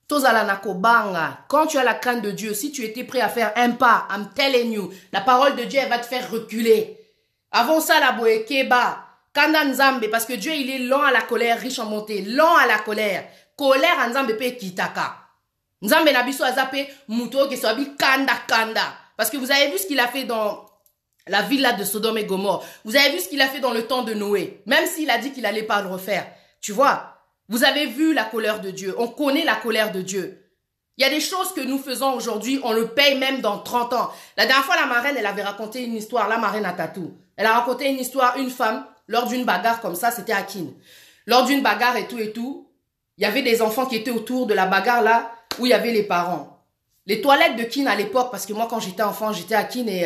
Quand tu as la crainte de Dieu, si tu étais prêt à faire un pas, I'm telling you, la parole de Dieu, elle va te faire reculer. Avant ça, la boé keba, kanda nzambe, parce que Dieu, il est lent à la colère, riche en bonté, lent à la colère. Colère à nzambe pe kitaka. Nzambe nabiso azape muto ke soabi kanda. Parce que vous avez vu ce qu'il a fait dans la villa de Sodome et Gomorre. Vous avez vu ce qu'il a fait dans le temps de Noé. Même s'il a dit qu'il allait pas le refaire. Tu vois? Vous avez vu la colère de Dieu. On connaît la colère de Dieu. Il y a des choses que nous faisons aujourd'hui, on le paye même dans 30 ans. La dernière fois, la marraine, elle avait raconté une histoire, la marraine à Tatou. Elle a raconté une histoire, une femme, lors d'une bagarre comme ça, c'était à Kin. Lors d'une bagarre et tout, il y avait des enfants qui étaient autour de la bagarre là, où il y avait les parents. Les toilettes de Kin à l'époque, parce que moi quand j'étais enfant, j'étais à Kin et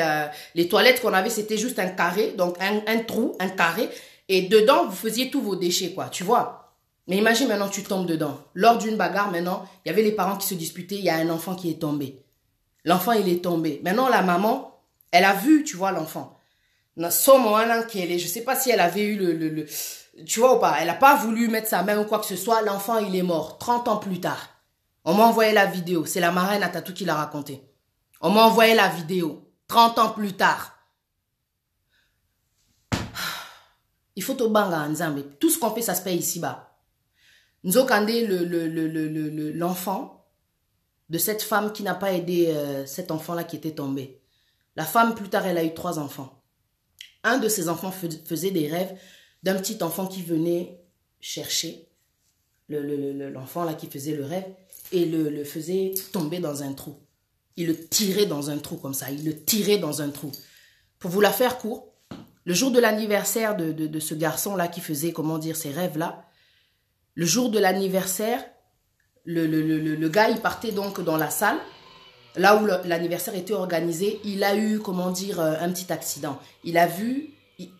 les toilettes qu'on avait, c'était juste un carré, donc un trou, un carré. Et dedans, vous faisiez tous vos déchets, quoi, tu vois. Mais imagine maintenant, tu tombes dedans. Lors d'une bagarre, maintenant, il y avait les parents qui se disputaient, il y a un enfant qui est tombé. L'enfant, il est tombé. Maintenant, la maman, elle a vu, tu vois, l'enfant. Je sais pas si elle avait eu tu vois ou pas. Elle n'a pas voulu mettre sa main ou quoi que ce soit. L'enfant, il est mort 30 ans plus tard. On m'a envoyé la vidéo. C'est la marraine à Tatou qui l'a raconté. On m'a envoyé la vidéo. 30 ans plus tard. Il faut au banga Nzambe. Tout ce qu'on fait, ça se paye ici-bas. Nzokande, l'enfant de cette femme qui n'a pas aidé cet enfant-là qui était tombé. La femme, plus tard, elle a eu 3 enfants. Un de ces enfants faisait des rêves d'un petit enfant qui venait chercher l'enfant là qui faisait le rêve et le faisait tomber dans un trou. Il le tirait dans un trou comme ça. Il le tirait dans un trou. Pour vous la faire court, le jour de l'anniversaire de ce garçon-là qui faisait, comment dire, ces rêves-là, le jour de l'anniversaire, le gars, il partait donc dans la salle, là où l'anniversaire était organisé, il a eu, comment dire, un petit accident. Il a vu,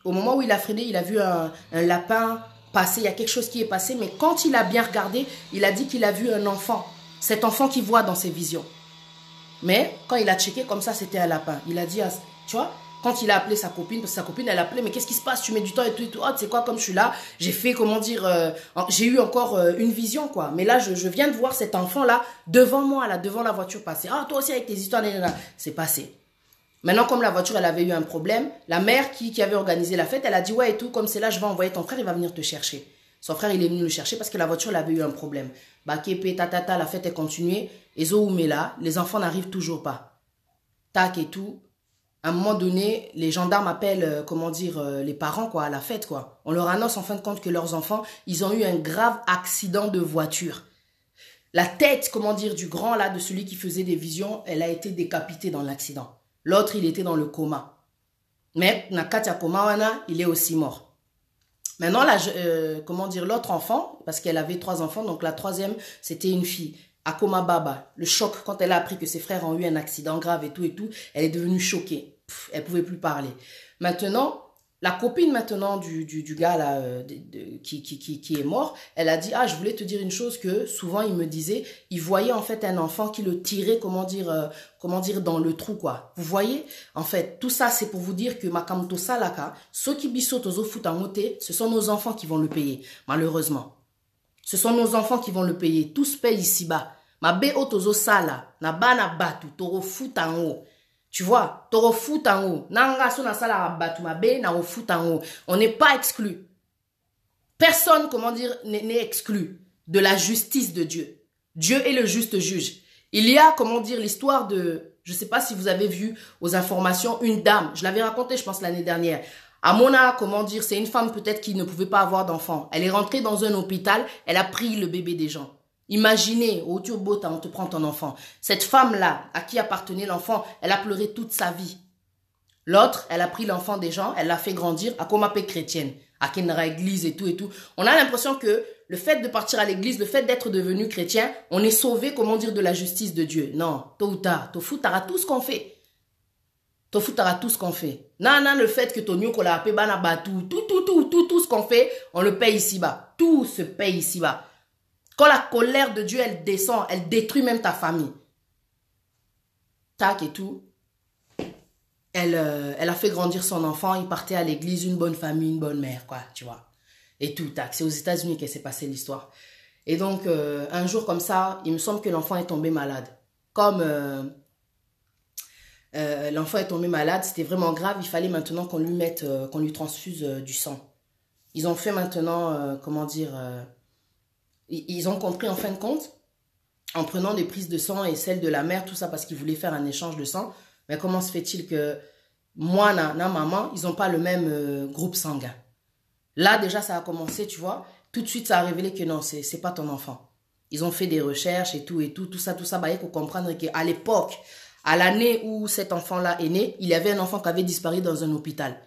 au moment où il a freiné, il a vu un lapin passer, il y a quelque chose qui est passé, mais quand il a bien regardé, il a dit qu'il a vu un enfant, cet enfant qu'il voit dans ses visions. Mais quand il a checké comme ça, c'était un lapin. Il a dit, tu vois, quand il a appelé sa copine, parce que sa copine, elle a appelé, mais qu'est-ce qui se passe? Tu mets du temps et tout. Oh, tu sais quoi, comme je suis là, j'ai fait, comment dire, j'ai eu encore une vision, quoi. Mais là, je viens de voir cet enfant-là devant moi, là, devant la voiture passer. Ah, toi aussi avec tes histoires, c'est passé. Maintenant, comme la voiture, elle avait eu un problème, la mère qui avait organisé la fête, elle a dit, ouais, et tout, comme c'est là, je vais envoyer ton frère, il va venir te chercher. Son frère, il est venu le chercher parce que la voiture, elle avait eu un problème. Baképe, tatata, la fête est continuée. Et Zoumela, les enfants n'arrivent toujours pas. Tac et tout. À un moment donné, les gendarmes appellent, comment dire, les parents, quoi, à la fête, quoi. On leur annonce en fin de compte que leurs enfants, ils ont eu un grave accident de voiture. La tête, comment dire, du grand, là, de celui qui faisait des visions, elle a été décapitée dans l'accident. L'autre, il était dans le coma. Mais, Nakatia Komawana, il est aussi mort. Maintenant, là, comment dire, l'autre enfant, parce qu'elle avait 3 enfants, donc la troisième, c'était une fille. Akoma Baba, le choc, quand elle a appris que ses frères ont eu un accident grave et tout, elle est devenue choquée. Elle pouvait plus parler. Maintenant, la copine maintenant du gars là, qui est mort, elle a dit, ah, je voulais te dire une chose que souvent il me disait, il voyait en fait un enfant qui le tirait, comment dire, dans le trou, quoi. Vous voyez? En fait, tout ça, c'est pour vous dire que Makamoto Salaka, ceux qui bissotent aux futangote, ce sont nos enfants qui vont le payer, malheureusement. Ce sont nos enfants qui vont le payer. Tous payent ici-bas. Ma be otozo sala, na bana batu, toro futango. Tu vois, toro futango. Nanga so na sala batu, ma be na o futango. On n'est pas exclu. Personne, comment dire, n'est exclu de la justice de Dieu. Dieu est le juste juge. Il y a, comment dire, l'histoire de, je sais pas si vous avez vu aux informations, une dame. Je l'avais raconté, je pense, l'année dernière. À Mona, comment dire, c'est une femme peut-être qui ne pouvait pas avoir d'enfant. Elle est rentrée dans un hôpital, elle a pris le bébé des gens. Imaginez, au Turbota, on te prend ton enfant. Cette femme-là, à qui appartenait l'enfant, elle a pleuré toute sa vie. L'autre, elle a pris l'enfant des gens, elle l'a fait grandir à Komapé chrétienne, à Kenra église et tout. On a l'impression que le fait de partir à l'église, le fait d'être devenu chrétien, on est sauvé, comment dire, de la justice de Dieu. Non, tôt ou tard, tôt foutara tout ce qu'on fait. Tôt foutara tout ce qu'on fait. Non, le fait que Tonio Kolapé, Banaba, tout ce qu'on fait, on le paye ici-bas. Tout se paye ici-bas. Quand la colère de Dieu, elle descend, elle détruit même ta famille. Tac et tout. Elle a fait grandir son enfant, il partait à l'église, une bonne famille, une bonne mère, quoi, tu vois. Et tout, tac. C'est aux États-Unis qu'elle s'est passée l'histoire. Et donc, un jour comme ça, il me semble que l'enfant est tombé malade. Comme l'enfant est tombé malade, c'était vraiment grave, il fallait maintenant qu'on lui mette, qu'on lui transfuse du sang. Ils ont fait maintenant, comment dire, ils ont compris en fin de compte, en prenant des prises de sang et celles de la mère, tout ça parce qu'ils voulaient faire un échange de sang. Mais comment se fait-il que moi, na maman, ils n'ont pas le même groupe sanguin? Là, déjà, ça a commencé, tu vois. Tout de suite, ça a révélé que non, c'est pas ton enfant. Ils ont fait des recherches et tout, tout ça. Bah, il faut comprendre qu'à l'époque, à l'année où cet enfant-là est né, il y avait un enfant qui avait disparu dans un hôpital.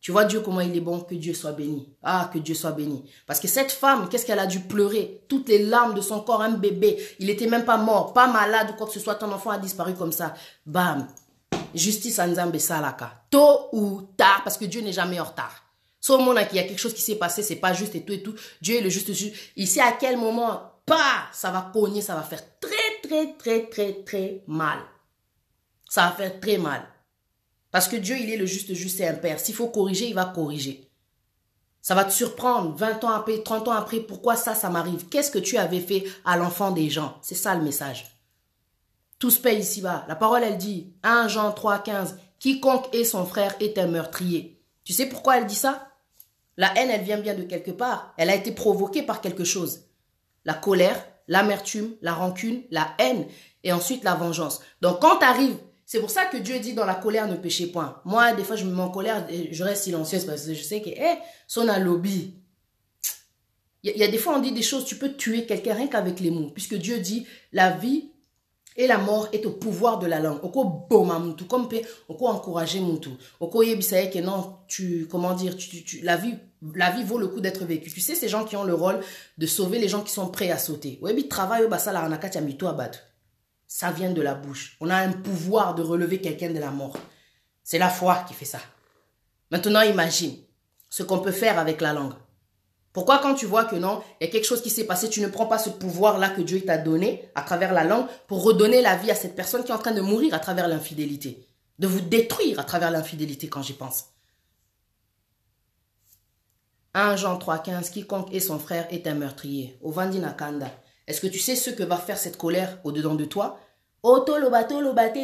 Tu vois Dieu comment il est bon, que Dieu soit béni. Ah, que Dieu soit béni. Parce que cette femme, qu'est-ce qu'elle a dû pleurer? Toutes les larmes de son corps, un bébé. Il était même pas mort, pas malade ou quoi que ce soit. Ton enfant a disparu comme ça. Bam. Justice à Nzambe Salaka. Tôt ou tard, parce que Dieu n'est jamais en retard. Sauf moment qu'il y a quelque chose qui s'est passé, c'est pas juste et tout et tout. Dieu est le juste juge. Il sait à quel moment, ça va cogner, ça va faire très mal. Ça va faire très mal. Parce que Dieu, il est le juste et un père. S'il faut corriger, il va corriger. Ça va te surprendre 20 ans après, 30 ans après. Pourquoi ça m'arrive? Qu'est-ce que tu avais fait à l'enfant des gens? C'est ça le message. Tout se paye ici-bas. La parole, elle dit, 1 Jean 3,15, quiconque est son frère est un meurtrier. Tu sais pourquoi elle dit ça? La haine, elle vient bien de quelque part. Elle a été provoquée par quelque chose. La colère, l'amertume, la rancune, la haine et ensuite la vengeance. Donc quand tu arrives, c'est pour ça que Dieu dit dans la colère ne péchez point. Moi, des fois, je me mets en colère et je reste silencieuse parce que je sais que, son a lobby. Il y a des fois, on dit des choses, tu peux tuer quelqu'un rien qu'avec les mots. Puisque Dieu dit, la vie et la mort est au pouvoir de la langue. Oko boma mutu, comme pe, oko encourager mutu. Oko yebisaye que non, la vie vaut le coup d'être vécue. Tu sais, ces gens qui ont le rôle de sauver les gens qui sont prêts à sauter. Webi travail au basa la ranakati amito abad. Ça vient de la bouche. On a un pouvoir de relever quelqu'un de la mort. C'est la foi qui fait ça. Maintenant, imagine ce qu'on peut faire avec la langue. Pourquoi quand tu vois que non, il y a quelque chose qui s'est passé, tu ne prends pas ce pouvoir-là que Dieu t'a donné à travers la langue pour redonner la vie à cette personne qui est en train de mourir à travers l'infidélité. De vous détruire à travers l'infidélité quand j'y pense. 1 Jean 3,15, quiconque est son frère est un meurtrier. Ovandi Nakanda. Est-ce que tu sais ce que va faire cette colère au-dedans de toi? Oh, tolobate,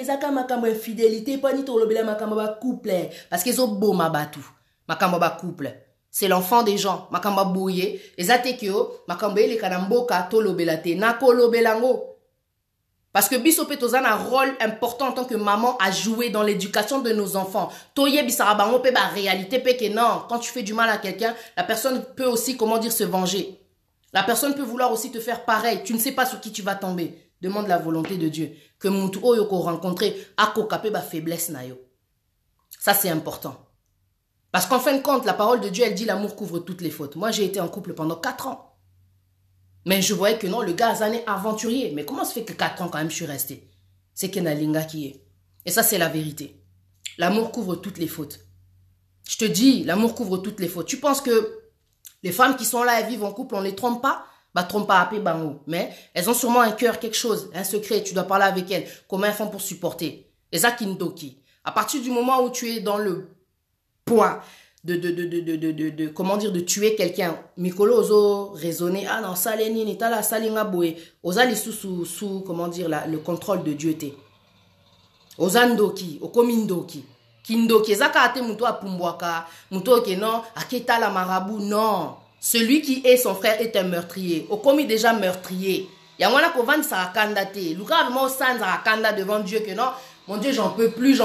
zaka makambo infidélité, pani tolobela makambo ba couple. Parce qu'ils ont beau mabatu. Makambo ba couple. C'est l'enfant des gens. Makamba bouye. Ezatekeo, makambo ele kanamboka tolobelate. Nakolobelango. Parce que biso petozan a un rôle important en tant que maman à jouer dans l'éducation de nos enfants. Toye bisarabango pe ba réalité pe que non. Quand tu fais du mal à quelqu'un, la personne peut aussi, se venger. La personne peut vouloir aussi te faire pareil. Tu ne sais pas sur qui tu vas tomber. Demande la volonté de Dieu. Que muntu oyo ko rencontrer ako kapé ba faiblesse na yo. Ça c'est important. Parce qu'en fin de compte, la parole de Dieu, elle dit l'amour couvre toutes les fautes. Moi, j'ai été en couple pendant 4 ans. Mais je voyais que non, le gars est aventurier. Mais comment se fait que 4 ans quand même je suis restée? C'est Kenalinga qui est. Et ça, c'est la vérité. L'amour couvre toutes les fautes. Je te dis, l'amour couvre toutes les fautes. Tu penses que les femmes qui sont là, elles vivent en couple, on ne les trompe pas? Bah, trompe pas à paix, bango. Mais elles ont sûrement un cœur, quelque chose, un secret. Tu dois parler avec elles. Comment elles font pour supporter? Et ça, Kindoki. À partir du moment où tu es dans le point de tuer quelqu'un, Mikolo ozo raisonner, ah non, ça l'eni, ni tala, ça l'inga boué. Oza li sous, le contrôle de Dieu te. Ozandoki, okomindoki. Kindoki, zaka ate muto a pumbwaka, muto ke non, aketa la marabout, non. Celui qui est son frère est un meurtrier. Okomi déjà meurtrier. Yamwana kovan sarakanda te. Luka vraiment sans sarakanda devant Dieu que non. Mon Dieu, j'en peux plus.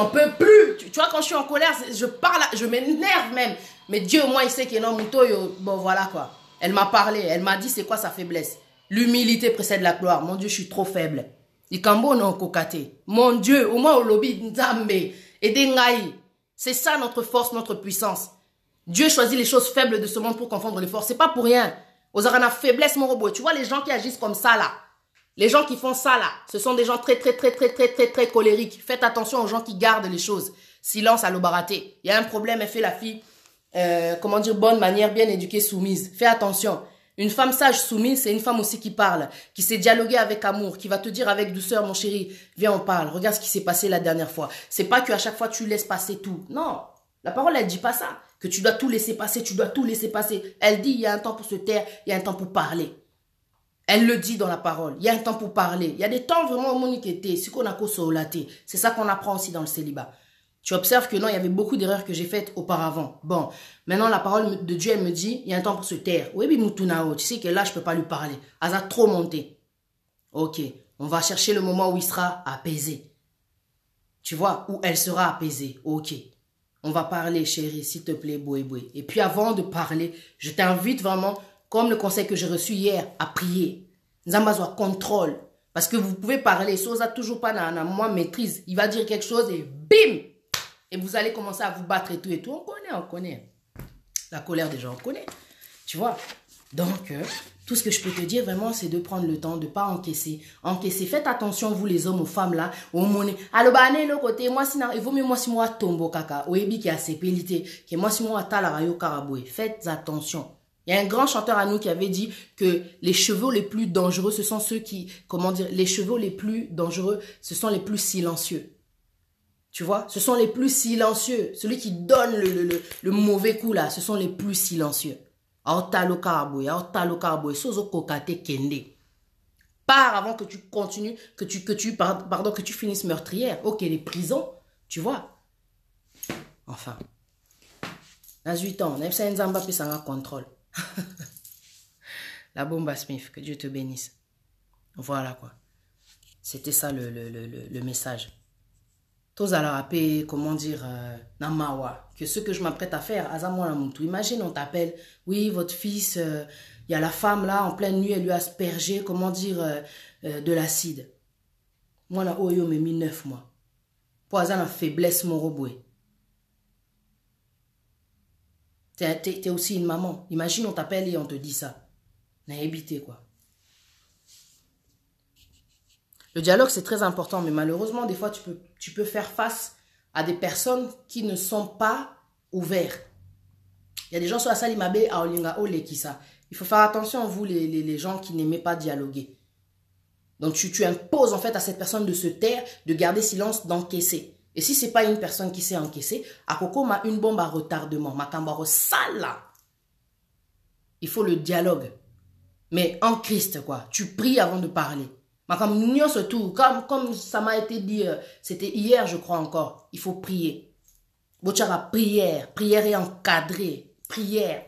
Tu vois, quand je suis en colère, je parle, je m'énerve même. Mais Dieu, moi, il sait que non, muto, bon, voilà quoi. Elle m'a parlé, elle m'a dit c'est quoi sa faiblesse. L'humilité précède la gloire. Mon Dieu, je suis trop faible. Ikambo non kokate. Mon Dieu, au moins au lobby nzambe. Et dengai. C'est ça notre force, notre puissance. Dieu choisit les choses faibles de ce monde pour confondre les forces. C'est pas pour rien. Ozarana faiblesse, mon robot. Tu vois les gens qui agissent comme ça là. Les gens qui font ça là, ce sont des gens très colériques. Faites attention aux gens qui gardent les choses. Silence à l'obaraté. Il y a un problème, elle fait la fille, bonne manière, bien éduquée, soumise. Fais attention. Une femme sage, soumise, c'est une femme aussi qui parle, qui sait dialoguer avec amour, qui va te dire avec douceur, mon chéri, viens on parle. Regarde ce qui s'est passé la dernière fois. C'est pas qu'à chaque fois tu laisses passer tout. Non, la parole elle dit pas ça. Que tu dois tout laisser passer, tu dois tout laisser passer. Elle dit il y a un temps pour se taire, il y a un temps pour parler. Elle le dit dans la parole. Il y a un temps pour parler. Il y a des temps vraiment au monde qui étaient. C'est qu'on a qu'au solaté. C'est ça qu'on apprend aussi dans le célibat. Tu observes que non, il y avait beaucoup d'erreurs que j'ai faites auparavant. Bon, maintenant la parole de Dieu elle me dit, il y a un temps pour se taire. Oui, Moutunao, tu sais que là, je peux pas lui parler. Elle a trop monté. Ok, on va chercher le moment où il sera apaisé. Tu vois, où elle sera apaisée. Ok, on va parler, chérie, s'il te plaît, boué. Et puis avant de parler, je t'invite vraiment, comme le conseil que j'ai reçu hier, à prier. Nzambazoa contrôle. Parce que vous pouvez parler, Sosa toujours pas dans moi maîtrise. Il va dire quelque chose et bim! Et vous allez commencer à vous battre et tout et tout. On connaît. on connaît. La colère des gens, on connaît. Tu vois. Donc, tout ce que je peux te dire vraiment, c'est de prendre le temps, de ne pas encaisser. Encaisser. Faites attention, vous les hommes, aux femmes là. Au monde. Alors, le côté, moi, si il vaut mieux moi si moi tombe caca. Oebi qui a ses pélités. Que moi si moi ta la rayo caraboué. Faites attention. Il y a un grand chanteur à nous qui avait dit que les chevaux les plus dangereux, ce sont ceux qui, comment dire, les chevaux les plus dangereux, ce sont les plus silencieux. Tu vois, ce sont les plus silencieux. Celui qui donne le mauvais coup là, ce sont les plus silencieux. Pars avant que tu continues, que tu finisses meurtrière. Ok, les prisons, tu vois. Enfin. À 8 ans, on a fait un contrôle. La bombe à Smith, que Dieu te bénisse. Voilà quoi. C'était ça le message. Tous à la rapper, comment dire, namawa, que ce que je m'apprête à faire, azamwa namuntu. Imagine, on t'appelle, oui, votre fils, il y a la femme là, en pleine nuit, elle lui a aspergé, comment dire, de l'acide. Moi, na oyo me mis 9 mois. Pour la faiblesse, mon roboué. T'es aussi une maman. Imagine, on t'appelle et on te dit ça. N'a évité quoi. Le dialogue, c'est très important, mais malheureusement, des fois, tu peux faire face à des personnes qui ne sont pas ouvertes. Il y a des gens sur la salle, à Olinga, Olekisa. Il faut faire attention, vous, les gens qui n'aimaient pas dialoguer. Donc, tu imposes en fait à cette personne de se taire, de garder silence, d'encaisser. Et si ce n'est pas une personne qui sait encaisser, à Coco, ma une bombe à retardement, ma cambaro sale là. Il faut le dialogue. Mais en Christ, quoi. Tu pries avant de parler. Surtout, comme ça m'a été dit, c'était hier, je crois encore, il faut prier. Prière est encadrée. Prière.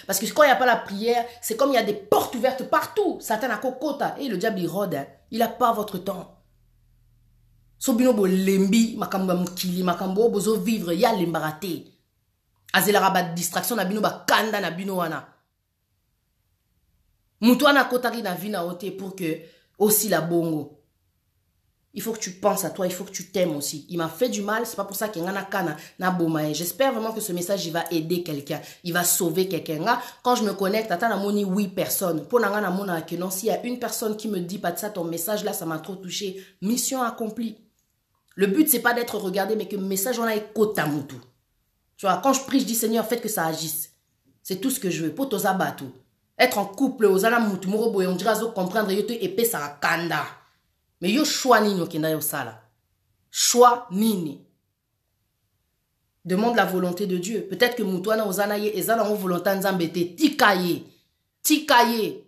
Parce que quand il n'y a pas la prière, c'est comme il y a des portes ouvertes partout. Satan a kokota. Et le diable, il rôde. Hein. Il n'a pas votre temps. Sobino bo lembi, makambo mkili, makambo bozo vivre, ya lembarate. Azelara ba distraction na bino ba kanda na bino wana. Mutuana kotari na vina ote pour que aussi la bongo. Il faut que tu penses à toi, il faut que tu t'aimes aussi. Il m'a fait du mal, c'est pas pour ça qu'il y a un kana na bomae. J'espère vraiment que ce message il va aider quelqu'un, il va sauver quelqu'un. Quand je me connecte, attends na moni 8 personnes. Pour nanga na mona que non, s'il y a une personne qui me dit pas de ça, ton message là, ça m'a trop touché. Mission accomplie. Le but c'est pas d'être regardé, mais que le message on a écoutamutu. Tu vois, quand je prie, je dis Seigneur, faites que ça agisse. C'est tout ce que je veux. Pour tous abattus. Être en couple, aux alamutu, moroboy, on dirait comprendre, yo te épée ça kanda. Mais yo choix nini kenda yo sala. Choix nini. Demande la volonté de Dieu. Peut-être que mutuana ozanaye ezala en volonté nzambete tikaye. Tikaye.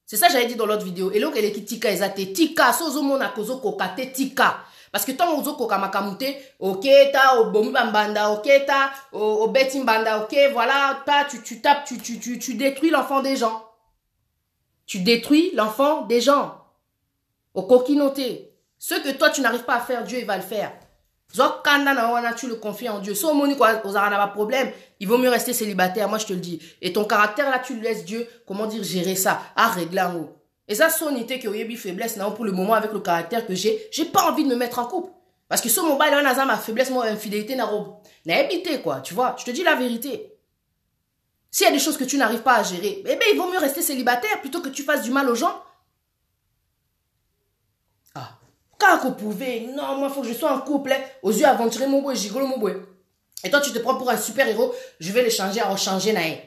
C'est ça que j'avais dit dans l'autre vidéo. Et là elle est tika ezate tika sozo mona kozo kokate tika. Parce que tant ozo koka makamute, ok ta o bomu bambanda, ok ta o beti banda, ok voilà, ta tu tapes, tu détruis l'enfant des gens. Tu détruis l'enfant des gens. Au coquinoté. Ce que toi tu n'arrives pas à faire, Dieu il va le faire. Tu le confies en Dieu. Si on pas problème, il vaut mieux rester célibataire, moi je te le dis. Et ton caractère là, tu le laisses Dieu, comment dire, gérer ça, à régler en haut. Et ça, sonité que Oyebi faiblesse, non, pour le moment, avec le caractère que j'ai pas envie de me mettre en couple. Parce que ce mobile, on a ma faiblesse, mon infidélité, n'a habité, quoi, tu vois. Je te dis la vérité. S'il y a des choses que tu n'arrives pas à gérer, eh bien, il vaut mieux rester célibataire plutôt que tu fasses du mal aux gens. Ah. Quand vous pouvez, non, moi, il faut que je sois en couple, hein, aux yeux aventurés, mon boy, gigolo, mon boy. Et toi, tu te prends pour un super-héros, je vais le changer à rechanger, naïe.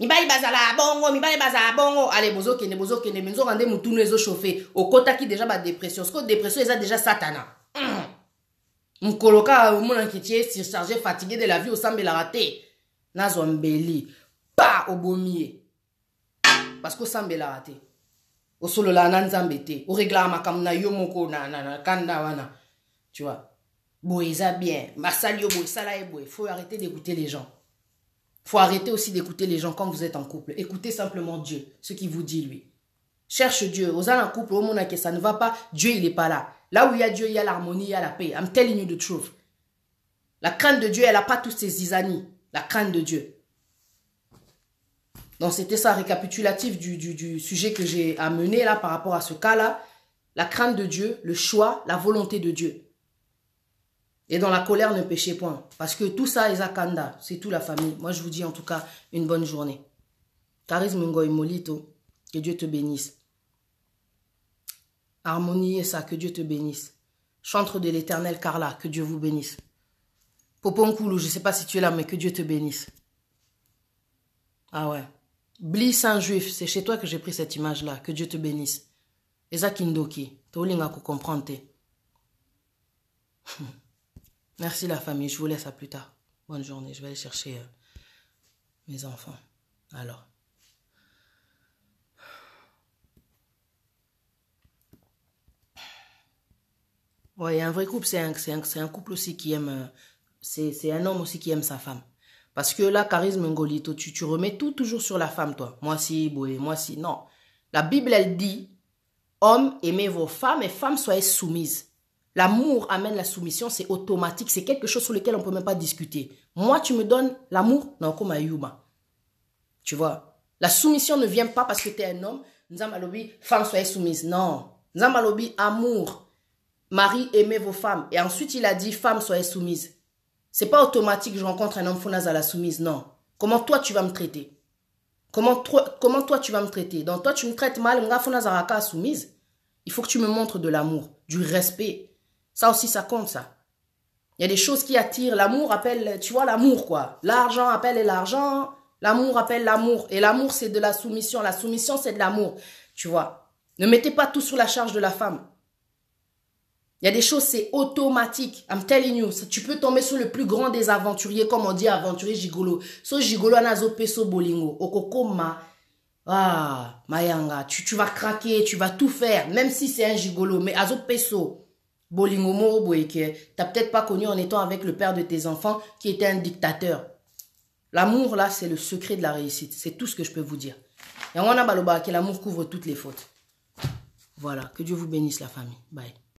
Mibali bazala bongo. Allez, bozo kene, menzo rande moutoune ezo chauffé. Au kota qui déjà ba dépression. Ce que dépression, ils a déjà satana. Mkoloka, mon inquiété, surchargé, fatigué de la vie, au sambe la raté. Nazo mbeli. Pas au bomier. Parce qu'au sambe la raté. Au solo la nanzambete. Au régla makam na yomoko na kanda wana. Tu vois. Boeza bien. Masalio boy, salaye boy. Faut arrêter d'écouter les gens. Faut arrêter aussi d'écouter les gens quand vous êtes en couple. Écoutez simplement Dieu, ce qu'il vous dit lui. Cherche Dieu. Aux en couple, au monde que ça ne va pas, Dieu il n'est pas là. Là où il y a Dieu, il y a l'harmonie, il y a la paix. I'm telling you the truth. La crainte de Dieu, elle n'a pas tous ses zizanies. La crainte de Dieu. Donc c'était ça, récapitulatif du sujet que j'ai amené là par rapport à ce cas-là. La crainte de Dieu, le choix, la volonté de Dieu. Et dans la colère, ne péchez point. Parce que tout ça, Ezakanda, c'est tout la famille. Moi, je vous dis en tout cas une bonne journée. Charisme Ngoy Molito, que Dieu te bénisse. Harmonie et ça, que Dieu te bénisse. Chantre de l'éternel Carla, que Dieu vous bénisse. Poponkoulou, je ne sais pas si tu es là, mais que Dieu te bénisse. Ah ouais. Bli Saint-Juif, c'est chez toi que j'ai pris cette image-là. Que Dieu te bénisse. Ezakindoki, Tolinga ko comprendre. Merci la famille, je vous laisse à plus tard. Bonne journée, je vais aller chercher mes enfants. Alors. Ouais, il y a un vrai couple, c'est un couple aussi qui aime, c'est un homme aussi qui aime sa femme. Parce que là, charisme Ngolito, tu remets tout toujours sur la femme, toi. Moi si, Boé, moi si, non. La Bible, elle dit, hommes, aimez vos femmes et femmes, soyez soumises. L'amour amène la soumission, c'est automatique, c'est quelque chose sur lequel on ne peut même pas discuter. Moi, tu me donnes l'amour, non, comme à Yuma. Tu vois, la soumission ne vient pas parce que tu es un homme. Nzamalobi, femme, soyez soumise. Non. Nzamalobi, amour. Mari, aimez vos femmes. Et ensuite, il a dit, femme, soyez soumise. C'est pas automatique, je rencontre un homme Founas à la soumise, non. Comment toi, tu vas me traiter? Comment toi, tu vas me traiter? Donc, toi, tu me traites mal, nga Founas à soumise. Il faut que tu me montres de l'amour, du respect. Ça aussi, ça compte, ça. Il y a des choses qui attirent. L'amour appelle, tu vois, l'amour, quoi. L'argent appelle l'argent. L'amour appelle l'amour. Et l'amour, c'est de la soumission. La soumission, c'est de l'amour. Tu vois. Ne mettez pas tout sur la charge de la femme. Il y a des choses, c'est automatique. I'm telling you. Tu peux tomber sur le plus grand des aventuriers, comme on dit aventurier gigolo. So gigolo anazo peso bolingo. Okokoma. Ah, Mayanga. Tu vas craquer, tu vas tout faire. Même si c'est un gigolo. Mais azo peso. Bolingo mo boyeke. T'as peut-être pas connu en étant avec le père de tes enfants qui était un dictateur. L'amour, là, c'est le secret de la réussite. C'est tout ce que je peux vous dire. Et on a baloba que l'amour couvre toutes les fautes. Voilà. Que Dieu vous bénisse, la famille. Bye.